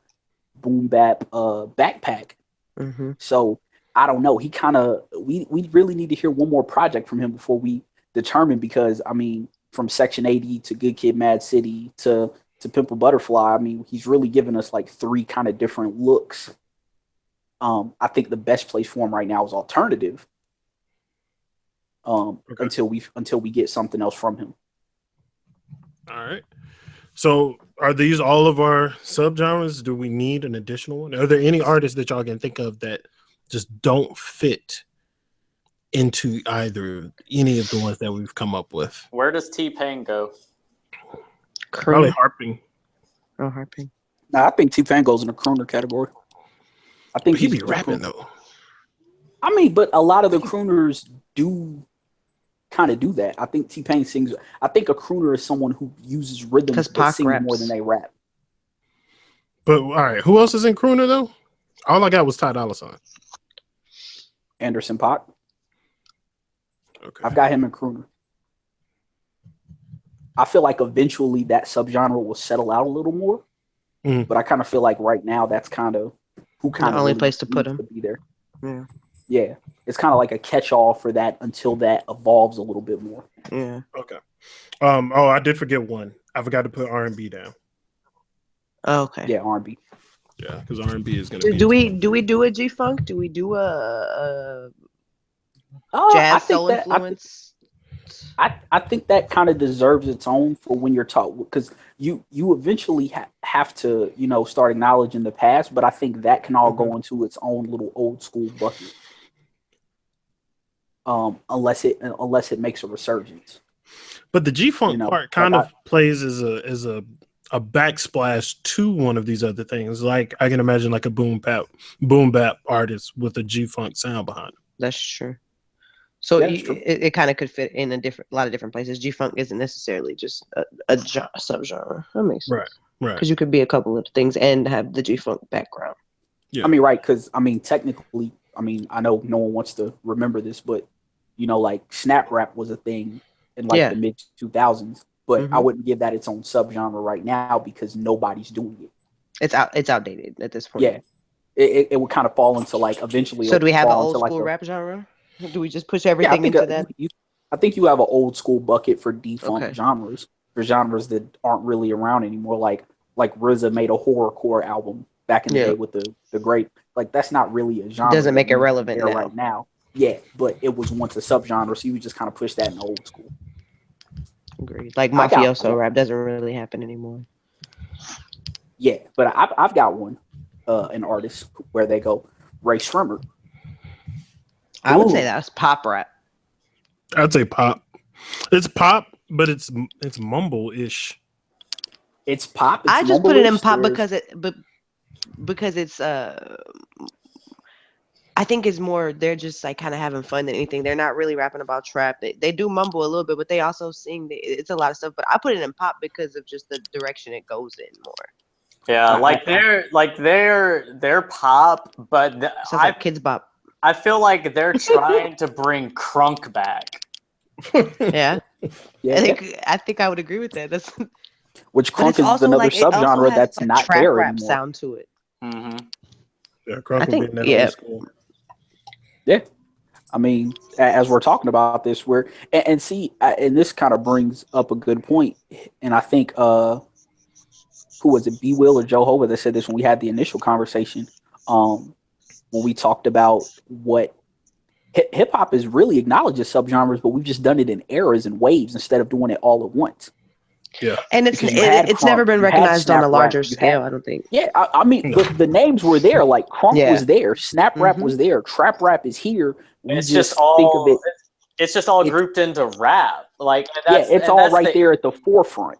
boom bap backpack. Mm-hmm. So I don't know. We really need to hear one more project from him before we determine, because I mean, from Section 80 to Good Kid, Mad City to Pimp a Butterfly, I mean, he's really given us like three kind of different looks. I think the best place for him right now is alternative. Until we get something else from him. All right. So are these all of our subgenres? Do we need an additional one? Are there any artists that y'all can think of that just don't fit into any of the ones that we've come up with? Where does T-Pain go? Probably harping. Oh, harping. Nah, I think T-Pain goes in the crooner category. I think he'd be rapping though. I mean, but a lot of the crooners do kind of do that. I think T-Pain sings. I think a crooner is someone who uses rhythm to sing more than they rap. But all right, who else is in crooner though? All I got was Ty Dolla $ign. Anderson .Paak. Okay. I've got him in crooner. I feel like eventually that subgenre will settle out a little more, but I kind of feel like right now that's kind of who kind of the only place to put him. to be there. Yeah. Yeah, it's kind of like a catch-all for that until that evolves a little bit more. Yeah. Okay. Oh, I did forget one. I forgot to put R&B down. Okay. Yeah, R&B. Yeah, because R&B is going to be. Do we do a G funk? Do we do a I jazz think soul that influence? I think that kind of deserves its own for when you're taught, because you eventually have to start acknowledging the past, but I think that can all go into its own little old school bucket. Unless it makes a resurgence. But the G Funk part kind of plays as a backsplash to one of these other things. Like I can imagine like a boom bap artist with a G Funk sound behind it. That's true. So it kind of could fit in a lot of different places. G Funk isn't necessarily just a subgenre. That makes sense. Right. Because you could be a couple of things and have the G Funk background. Yeah. I mean, right? Because technically, I know no one wants to remember this, but like snap rap was a thing in like the mid 2000s, but I wouldn't give that its own subgenre right now because nobody's doing it. It's outdated at this point. Yeah, it would kind of fall into like eventually. So do we have an old school rap genre? Do we just push everything into that? I think you have an old school bucket for defunct genres, for genres that aren't really around anymore. Like RZA made a horrorcore album back in the day with the great. Like that's not really a genre. Doesn't make it relevant now. Right now. Yeah, but it was once a subgenre, so you would just kind of push that in the old school. Agreed. Like mafioso rap doesn't really happen anymore. Yeah, but I've got one, an artist where they go Ray Shrimmer. I would say that's pop rap. I'd say pop. It's pop, but it's mumble-ish. It's pop. I just put it in pop because it's I think it's more they're just like kind of having fun than anything. They're not really rapping about trap. They do mumble a little bit, but they also sing. It's a lot of stuff. But I put it in pop because of just the direction it goes in more. Yeah, they're pop, but Sounds like kids bop. I feel like they're trying to bring crunk back. Yeah. I think I would agree with that. That's which crunk is another subgenre that's not there rap anymore. Sound to it. Mm-hmm. Yeah, crunk would be in that old school. Yeah, I mean, as we're talking about this, and this kind of brings up a good point, and I think who was it, B Will or Joe Hova that said this when we had the initial conversation, when we talked about what hip hop is really acknowledged as subgenres, but we've just done it in eras and waves instead of doing it all at once. Yeah, and it's never been recognized on a larger scale. I don't think. Yeah, I mean, the names were there. Like crunk was there, snap rap was there, trap rap is here. It's just all grouped into rap. Like it's all right there at the forefront.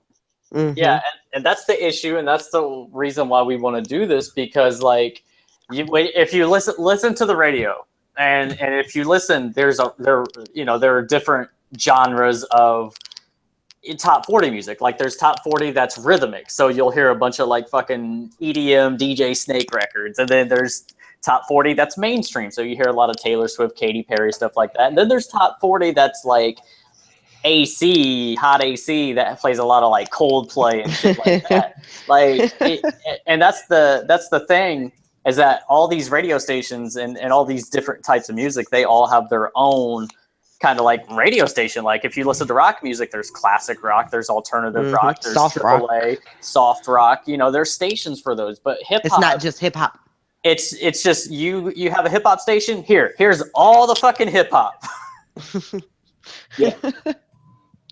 Mm-hmm. Yeah, and that's the issue, and that's the reason why we want to do this, because like if you listen to the radio, and if you listen, there are different genres of top 40 music. Like there's top 40 that's rhythmic, so you'll hear a bunch of like fucking EDM DJ Snake records, and then there's top 40 that's mainstream, so you hear a lot of Taylor Swift, Katy Perry, stuff like that. And then there's top 40 that's like hot AC that plays a lot of like Coldplay and shit like that. And that's the thing, is that all these radio stations and all these different types of music, they all have their own kind of like radio station. Like if you listen to rock music, there's classic rock, there's alternative rock, there's soft AAA, soft rock. There's stations for those. But hip hop, it's not just hip hop. It's just you have a hip hop station. Here's all the fucking hip hop. Yeah.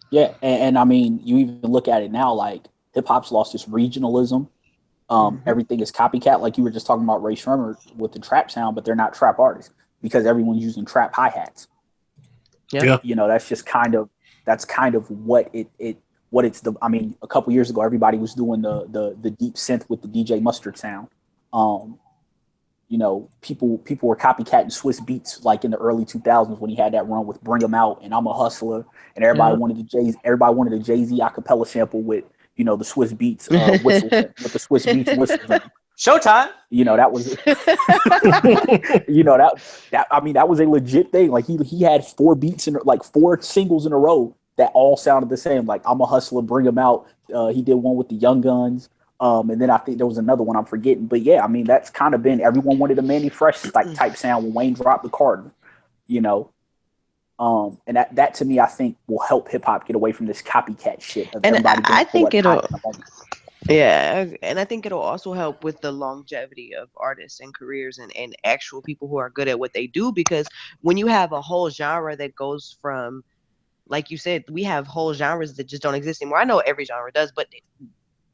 Yeah, and I mean, you even look at it now, like hip hop's lost its regionalism. Everything is copycat. Like you were just talking about Ray Shrimmer with the trap sound, but they're not trap artists because everyone's using trap hi-hats. Yeah. That's just kind of what it's the. I mean, a couple years ago, everybody was doing the deep synth with the DJ Mustard sound. People were copycatting Swiss Beats like in the early 2000s when he had that run with "Bring 'Em Out" and "I'm a Hustler," and everybody wanted the Jay-Z acapella sample with the Swiss Beats whistle with the Swiss Beats whistle. Showtime. That was that was a legit thing. Like he had 4 beats and like 4 singles in a row that all sounded the same. Like "I'm a Hustler," "Bring 'Em Out." He did one with the Young Guns. And then I think there was another one I'm forgetting. But yeah, I mean, that's kind of been, everyone wanted a Manny Fresh like type sound when Wayne dropped the Carter, you know. And that to me, I think will help hip hop get away from this copycat shit of And everybody I doing think what's hot it'll, in the moment. yeah, and I think it'll also help with the longevity of artists and careers and actual people who are good at what they do. Because when you have a whole genre that goes from, like you said, we have whole genres that just don't exist anymore. I know every genre does, but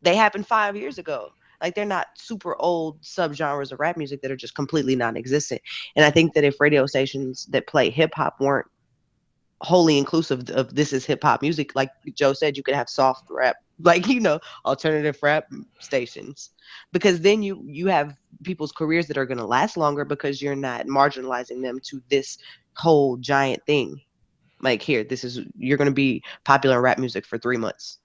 they happened 5 years ago. Like, they're not super old subgenres of rap music that are just completely non-existent. And I think that if radio stations that play hip hop weren't wholly inclusive of this is hip hop music, like Joe said, you could have soft rap, like, alternative rap stations, because then you have people's careers that are going to last longer because you're not marginalizing them to this whole giant thing. Like, here, you're going to be popular in rap music for 3 months.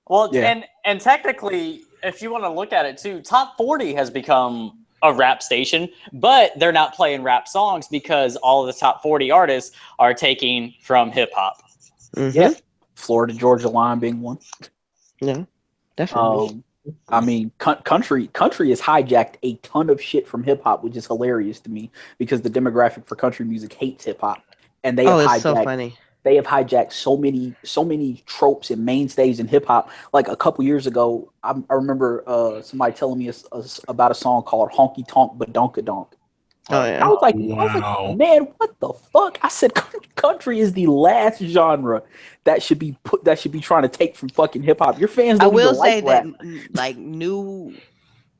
Well, Yeah. and technically, if you want to look at it too, Top 40 has become a rap station, but they're not playing rap songs because all of the Top 40 artists are taking from hip hop. Mm-hmm. Yeah. Florida Georgia Line being one. Yeah, definitely. I mean, country has hijacked a ton of shit from hip hop, which is hilarious to me because the demographic for country music hates hip hop, and they have It's hijacked. so funny. They have hijacked so many tropes and mainstays in hip hop. Like a couple years ago, I remember somebody telling me about a song called "Honky Tonk Badonkadonk." Oh yeah. I was like, Wow. man, what the fuck? I said, country is the last genre that should be trying to take from fucking hip hop. Your fans I don't will even like say rap.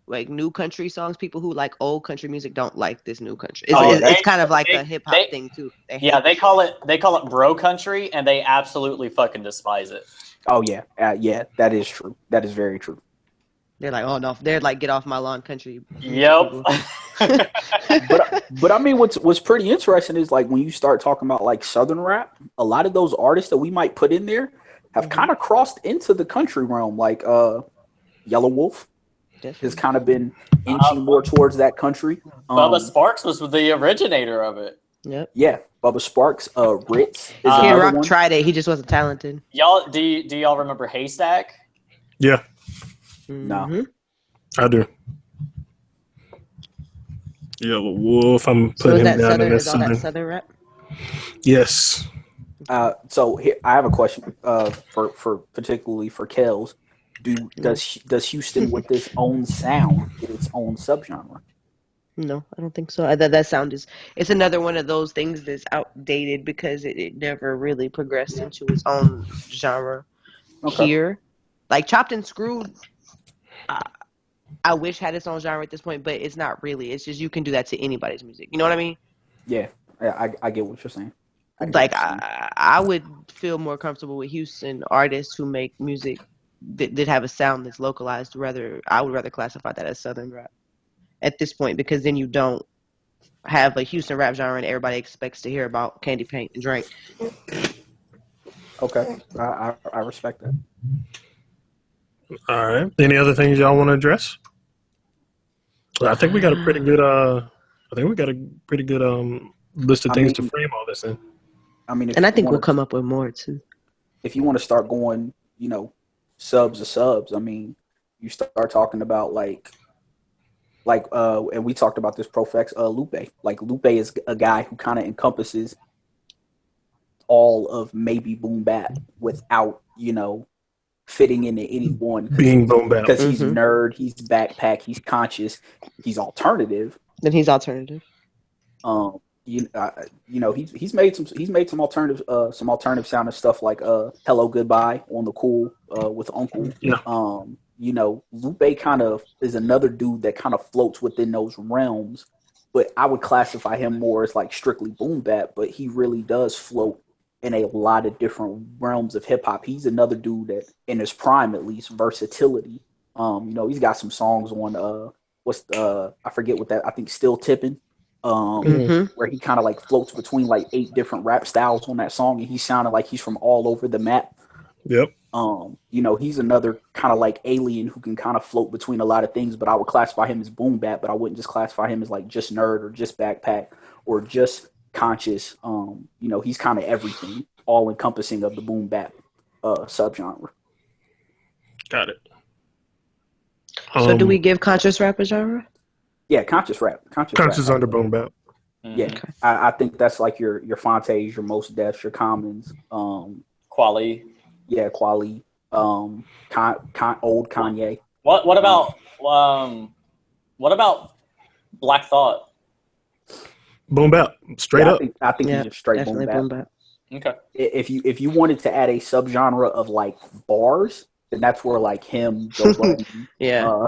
that new country songs, people who like old country music don't like this new country. It's kind of like a hip hop thing too. They call it bro country, and they absolutely fucking despise it. Oh yeah, yeah, that is true. That is very true. They're like, oh no, they're like, get off my lawn country. Yep. but I mean, what's pretty interesting is like when you start talking about like Southern rap, a lot of those artists that we might put in there have kind of crossed into the country realm. Like Yellow Wolf has kind of been inching more towards that country. Bubba Sparks was the originator of it. Yep. Yeah, Bubba Sparks. Ritz is Kid another Rock one. tried it. He just wasn't talented. Y'all, do y'all remember Haystack? Yeah, No. I do. Yellow Wolf. I'm So putting is him that down southern? in Is all that southern rap? Yes. So here, I have a question. For particularly for Kels, does Houston with this own sound get its own subgenre? No, I don't think so. That sound it's another one of those things that's outdated because it never really progressed into its own genre here. Like Chopped and Screwed, I wish had its own genre at this point, but it's not really. It's just you can do that to anybody's music. You know what I mean? Yeah, I get what you're saying. I would feel more comfortable with Houston artists who make music that have a sound that's localized. I would rather classify that as Southern rap at this point, because then you don't have a Houston rap genre and everybody expects to hear about candy paint and drink. Okay, I respect that. All right. Any other things y'all want to address? I think we got a pretty good. List of things to frame all this in. I mean, and I think we'll come up with more too. If you want to start going, subs to subs. I mean, you start talking about and we talked about this Profex Lupe. Like Lupe is a guy who kind of encompasses all of maybe boom bap without fitting into any one. Being boom bap because he's nerd, he's backpack, he's conscious, he's alternative. Then he's alternative. He's made some alternative sounding stuff like Hello Goodbye on the Cool with Uncle. Yeah. Lupe kind of is another dude that kind of floats within those realms, but I would classify him more as like strictly boom bap, but he really does float in a lot of different realms of hip hop. He's another dude that in his prime, at least, versatility. He's got some songs on I forget what that, I think Still Tipping. Where he kind of like floats between like 8 different rap styles on that song, and he sounded like he's from all over the map. Yep. He's another kind of like alien who can kind of float between a lot of things, but I would classify him as boom bap, but I wouldn't just classify him as like just nerd or just backpack or just conscious. He's kind of everything, all encompassing of the boom bap subgenre. Got it. So do we give conscious rap a genre? Yeah, conscious rap. Conscious under boom bap? Yeah, Okay. I think that's like your Fontes, your Most Defs, your Commons. Quali. Yeah, Quali. Old Kanye. What about Black Thought? Boom bap, straight up. I think Yeah, he's just straight definitely boom boom bap. bap. Okay. If you wanted to add a subgenre of like bars, then that's where like him, Joe Budden. Yeah.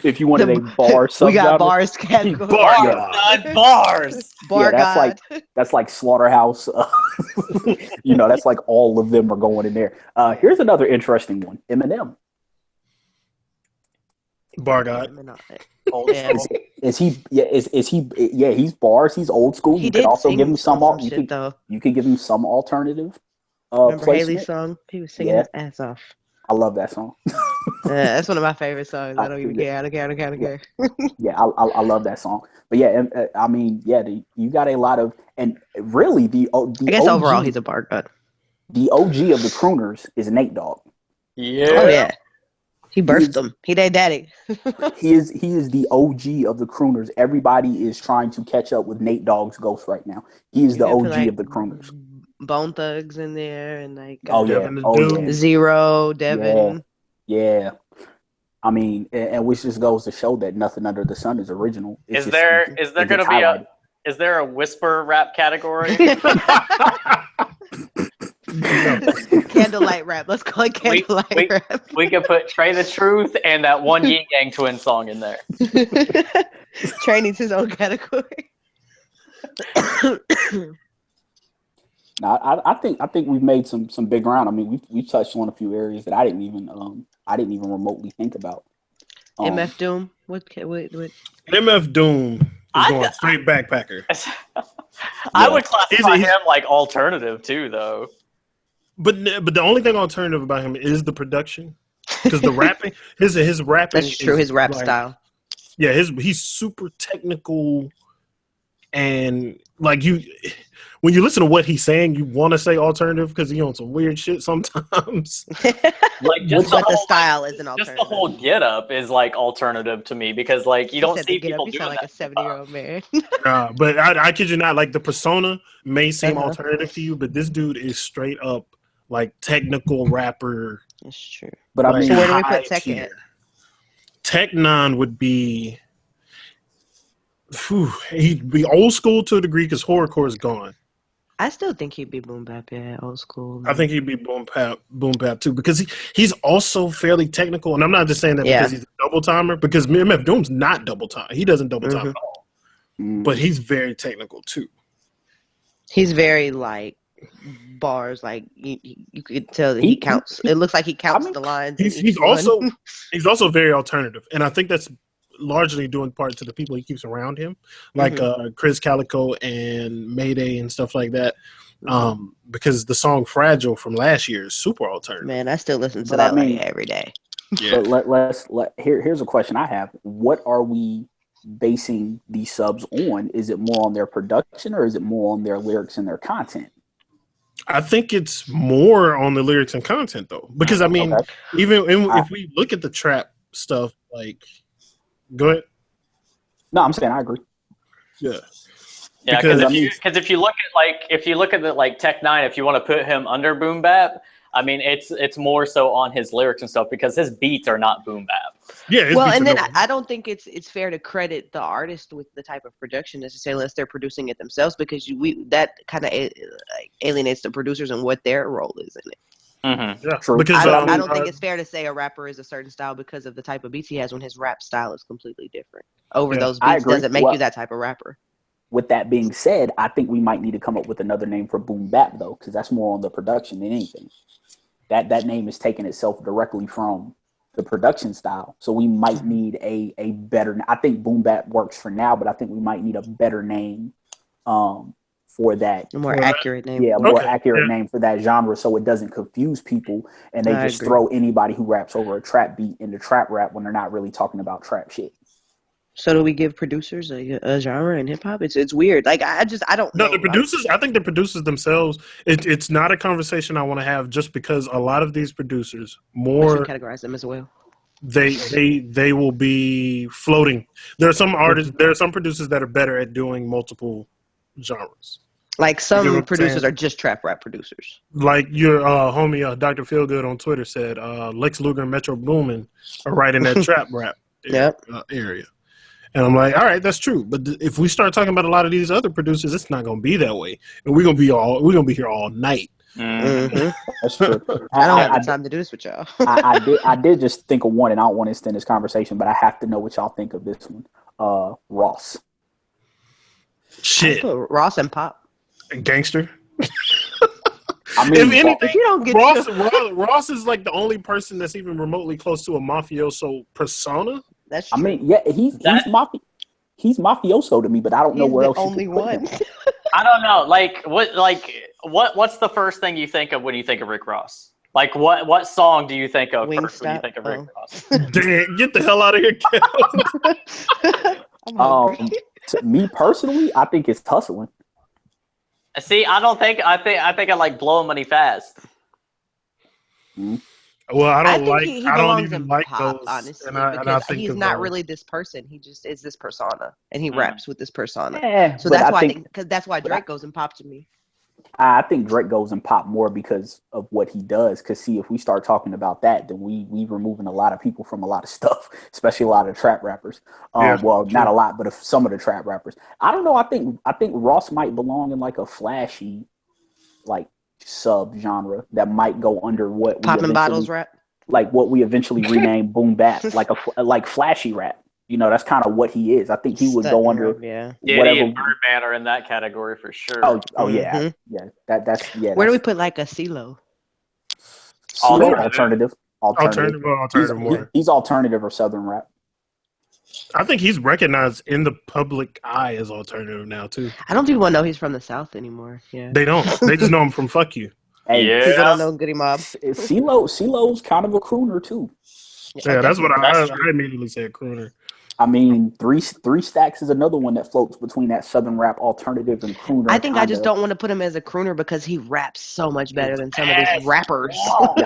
If you wanted a bar subgenre, We got bars category. Bar Bars, God. not bars. Bar that's God. that's like Slaughterhouse. That's like all of them are going in there. Here's another interesting one: Eminem. Bar God. Old Yeah. school. Is he? Yeah, is he? Yeah, he's bars. He's old school. He You did could also sing give him some. shit though. You could give him some alternative. Remember Placement. Haley's song? He was singing Yeah. his ass off. I love that song. Yeah, that's one of my favorite songs. I don't even care. I don't care. Yeah, I love that song. But yeah, I mean, yeah, you got a lot of, and really the I guess OG, overall he's a bar god. the OG of the crooners is Nate Dogg. Yeah. Oh yeah. He birthed them. He their daddy. He is the OG of the crooners. Everybody is trying to catch up with Nate Dogg's ghost right now. He is the You could OG put, of the crooners. Bone Thugs in there and like Devin the Dude. Zero, Devin. Yeah. I mean, and which just goes to show that nothing under the sun is original. Is there going to be is there a whisper rap category? Candlelight rap. Let's call it candlelight rap. We could put Trey the Truth and that one Yin Yang Twin song in there. Trey needs his own category. No, I think we've made some big ground. I mean, we touched on a few areas that I didn't even remotely think about. MF Doom. What? MF Doom is going straight backpacker. I would classify him like alternative too, though. But the only thing alternative about him is the production, because the rapping, his rapping. That's true. His rap like, style. Yeah, he's super technical, and like when you listen to what he's saying, you want to say alternative because he on some weird shit sometimes. Like the style is an alternative. Just the whole get up is like alternative to me because like you don't see people doing like that. a 70-year-old man. But I kid you not, like the persona may seem alternative to you, but this dude is straight up like technical rapper. That's true. But I mean, so where do we put Tech at? Tech Nine would be. He'd be old school to a degree because horrorcore is gone. I still think he'd be boom bap, yeah, old school. I think he'd be boom bap too because he's also fairly technical, and I'm not just saying that because he's a double timer. Because MF Doom's not double time; he doesn't double time at all. But he's very technical too. He's very like bars, like you could tell that he counts. It looks like he counts the lines. He's also very alternative, and I think that's largely due in part to the people he keeps around him, like Chris Calico and Mayday and stuff like that. Because the song "Fragile" from last year is super alternative. Man, I still listen to that like every day. Yeah. But here's a question I have: what are we basing these subs on? Is it more on their production or is it more on their lyrics and their content? I think it's more on the lyrics and content though, because I mean, if we look at the trap stuff, like. Go ahead. No, I'm saying I agree. Yeah. Yeah, because if you look at the like Tech Nine, if you want to put him under boom bap, I mean it's more so on his lyrics and stuff because his beats are not boom bap. Yeah. Well, and then I don't think it's fair to credit the artist with the type of production necessarily unless they're producing it themselves because that kind of alienates the producers and what their role is in it. Mm-hmm. Yeah, true. Because I don't think it's fair to say a rapper is a certain style because of the type of beats he has when his rap style is completely different. Those beats doesn't make you that type of rapper. With that being said, I think we might need to come up with another name for boom bap though, because that's more on the production than anything. That name is taking itself directly from the production style. So we might need a better. I think boom bap works for now, but I think we might need a better name. For that, a more accurate name. Yeah, a more accurate name for that genre, so it doesn't confuse people, and they just throw anybody who raps over a trap beat into trap rap when they're not really talking about trap shit. So do we give producers a genre in hip hop? It's weird. Like I don't know. No, the producers. I think the producers themselves. It's not a conversation I want to have just because a lot of these producers categorize them as well. they will be floating. There are some artists, there are some producers that are better at doing multiple genres. Like You know what some I'm producers saying? are just trap rap producers. Like your homie Dr. Feelgood on Twitter said, Lex Luger and Metro Boomin are right in that trap rap area. And I'm like, all right, that's true. But if we start talking about a lot of these other producers, it's not going to be that way, and we're gonna be here all night. Mm-hmm. That's true. I don't have the time to do this with y'all. I did just think of one, and I don't want to extend this conversation, but I have to know what y'all think of this one. Ross. Shit, Ross and Pop. Gangster. I mean, if anything, if you don't get Ross is like the only person that's even remotely close to a mafioso persona. That's true. I mean, yeah, he's mafioso to me, but I don't know where else. He's the only one. I don't know. What's the first thing you think of when you think of Rick Ross? Like, what song do you think of first when you think of Rick Ross? Damn, get the hell out of here, Kel. To me personally, I think it's Hustling. See, I think I like Blowing Money Fast. Mm-hmm. Well, I don't belongs even in like pop, those, honestly, and I because think he's not really this person. He just is this persona, and he raps with this persona. So but that's why I think because that's why Drake goes in pop to me. I think Drake goes in pop more because of what he does. Because see, if we start talking about that, then we removing a lot of people from a lot of stuff, especially a lot of trap rappers. Well, not a lot, but some of the trap rappers. I don't know. I think Ross might belong in like a flashy, like sub genre that might go under what Poppin' Bottles rap, like what we eventually renamed boom bap, like flashy rap. You know, that's kind of what he is. I think he would go under Diddy whatever. and Birdman are in that category for sure. Oh yeah. That's Where do we put like a CeeLo? Alternative more. He's alternative or southern rap. I think he's recognized in the public eye as alternative now too. I don't think people know he's from the South anymore. Yeah, they don't. They just know him from Fuck You. Hey, people don't know Goody Mob. CeeLo's kind of a crooner too. Yeah, that's what I immediately said. Crooner. I mean, three stacks is another one that floats between that southern rap alternative and crooner. I think I just don't want to put him as a crooner because he raps so much better than some of these rappers.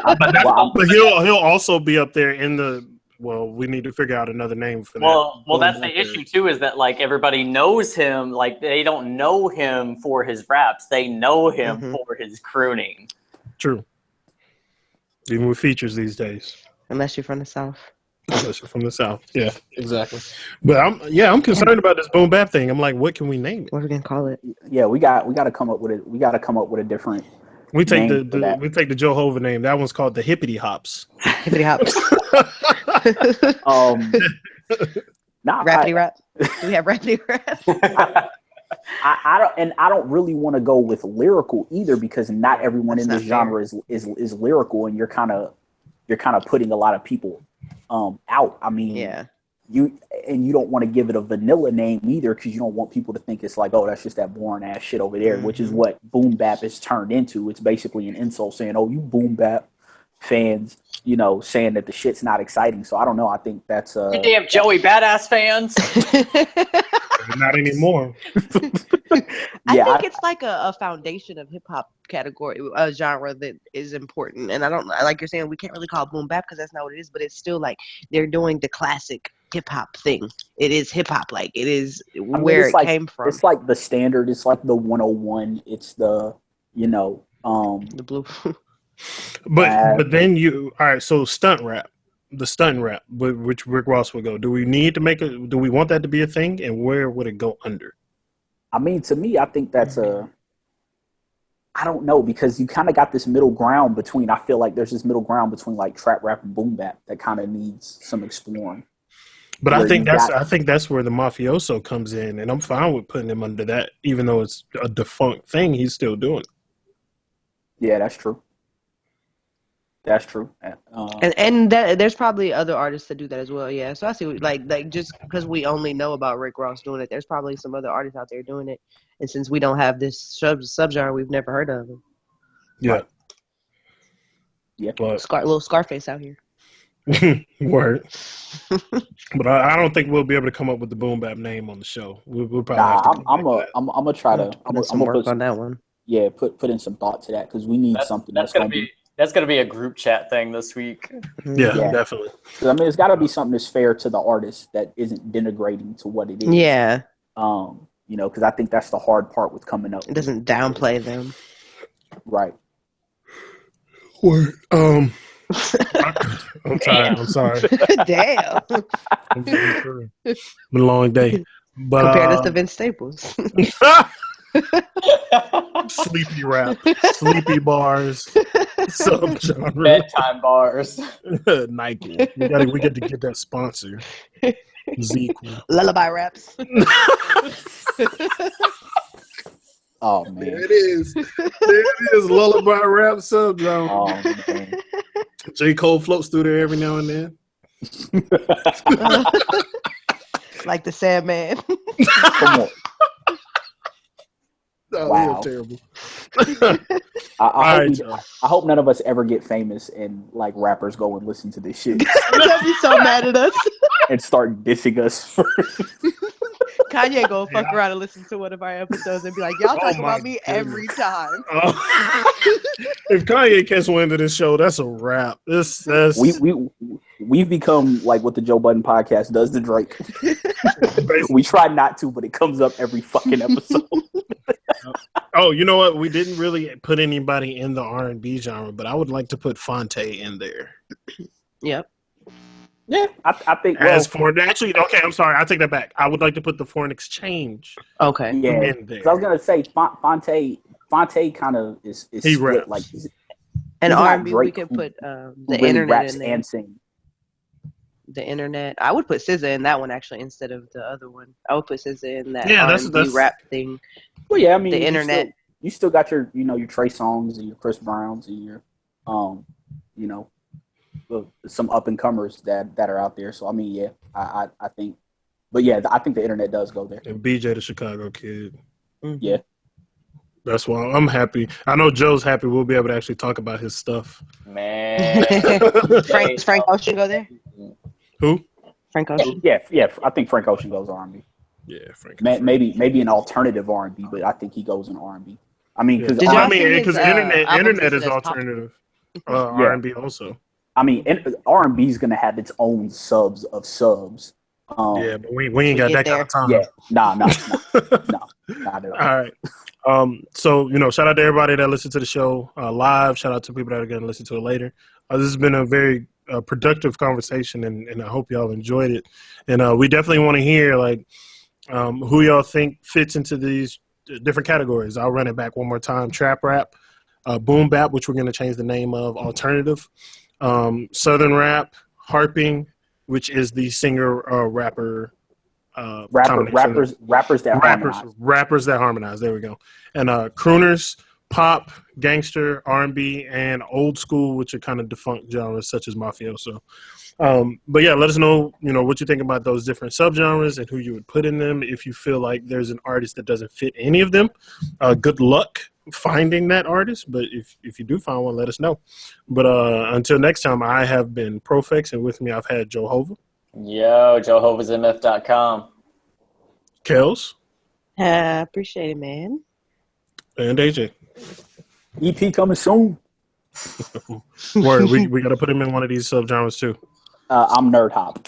But he'll also be up there in the. Well, we need to figure out another name for that. Well, that's the issue too. Is that like everybody knows him? Like they don't know him for his raps; they know him for his crooning. True. Even with features these days. Unless you're from the South. Unless you're from the South. Yeah, exactly. But I'm concerned about this boom bap thing. I'm like, what can we name it? What are we gonna call it? Yeah, we got to come up with it. We got to come up with a different. We take the Joe Hova name. That one's called the Hippity Hops. Hippity Hops. Rappity rap. Do we have rappity rap? I don't really want to go with lyrical either because not everyone in this genre is lyrical, and you're kind of putting a lot of people out. I mean, you don't want to give it a vanilla name either because you don't want people to think it's like, oh, that's just that boring ass shit over there, which is what boom bap is turned into. It's basically an insult saying, oh, you boom bap fans, you know, saying that the shit's not exciting. So I don't know. I think that's you damn Joey Badass fans. Not anymore. I think it's like a foundation of hip hop category, a genre that is important. And I don't like you're saying we can't really call it boom bap because that's not what it is, but it's still like they're doing the classic hip hop thing. It is hip hop, like it is where it came from. It's like the standard. It's like the 101. It's the the blue. But then all right. So stunt rap. The stunt rap, which Rick Ross would go. Do we want that to be a thing, and where would it go under? I mean, to me, I think that's I don't know, because you kind of got this middle ground between. I feel like there's this middle ground between like trap rap and boom bap that kind of needs some exploring. But I think that's where the mafioso comes in, and I'm fine with putting him under that, even though it's a defunct thing. He's still doing it. Yeah, that's true. That's true. And there's probably other artists that do that as well. Yeah. So I see, like just because we only know about Rick Ross doing it, there's probably some other artists out there doing it. And since we don't have this subgenre, we've never heard of them. Yeah. Right. Yeah. But little Scarface out here. Word. But I don't think we'll be able to come up with the boom bap name on the show. We'll probably. I'm gonna try to. I'm gonna work on that one. Yeah, put in some thought to that because we need something that's gonna be. That's gonna be a group chat thing this week. Yeah, definitely. I mean, it's got to be something that's fair to the artist that isn't denigrating to what it is. Yeah. You know, because I think that's the hard part with coming up. It doesn't downplay them. Right. Or, I'm tired. I'm sorry. Damn. Been a long day. But Compared us to Vince Staples. sleepy rap, sleepy bars, subgenre, Bedtime bars. Nike. We get to get that sponsor. Zeke. Lullaby raps. Oh man, There it is. There it is. Lullaby rap subgenre. Oh man. J. Cole floats through there every now and then. Like the Sandman. Come on. Oh, Wow. terrible. I hope none of us ever get famous and like rappers go and listen to this shit They'll be so mad at us. and start dissing us for Kanye go fuck around and listen to one of our episodes and be like, y'all talk about me every time. If Kanye catch wind of this show, that's a wrap. We've become like what the Joe Budden podcast does to Drake. We try not to, but it comes up every fucking episode. Oh, you know what? We didn't really put anybody in the R&B genre, but I would like to put Fonte in there. Yep. Yeah, I think. As foreign, actually, okay, I'm sorry. I take that back. I would like to put the foreign exchange. Okay. Yeah, in there. I was gonna say Fonte kind of is He split, raps. like And he's not R&B, we Drake could who put the really internet raps in there. and sing. The internet. I would put SZA in that one actually instead of the other one. I would put SZA in that Yeah, R&B that's rap thing. Well, yeah, I mean, The internet. You still got your, your Trey Songz and your Chris Browns and your, some up and comers that are out there. So I mean, yeah, I think, but yeah, I think the internet does go there. And BJ the Chicago Kid. Mm-hmm. Yeah. That's why I'm happy. I know Joe's happy we'll be able to actually talk about his stuff. Man. Frank Ocean go there? Who? Frank Ocean? Yeah, I think Frank Ocean goes R&B. Yeah, Frank. Maybe an alternative R&B, but I think he goes in R&B. I mean, because Did y'all see because his, internet albums is as pop? alternative. R&B also. I mean, R&B is gonna have its own subs of subs. Yeah, but we ain't got that kind of time. Yeah, nah, not at all. All right. So, shout out to everybody that listened to the show live. Shout out to people that are going to listen to it later. This has been a very productive conversation, and I hope y'all enjoyed it. And we definitely want to hear, who y'all think fits into these different categories. I'll run it back one more time. Trap rap, boom bap, which we're going to change the name of, alternative, southern rap, harping, which is the singer rapper rappers that harmonize. There we go. And crooners, pop, gangster, R&B, and old school, which are kind of defunct genres such as mafioso. But yeah, let us know, what you think about those different subgenres and who you would put in them. If you feel like there's an artist that doesn't fit any of them, good luck finding that artist. But if you do find one, let us know. But until next time, I have been Profex, and with me I've had Joe Hova. Yo, JoeHovasMF.com. Kels. Appreciate it, man. And AJ. EP coming soon. Word, we got to put him in one of these subgenres too. I'm Nerd Hop.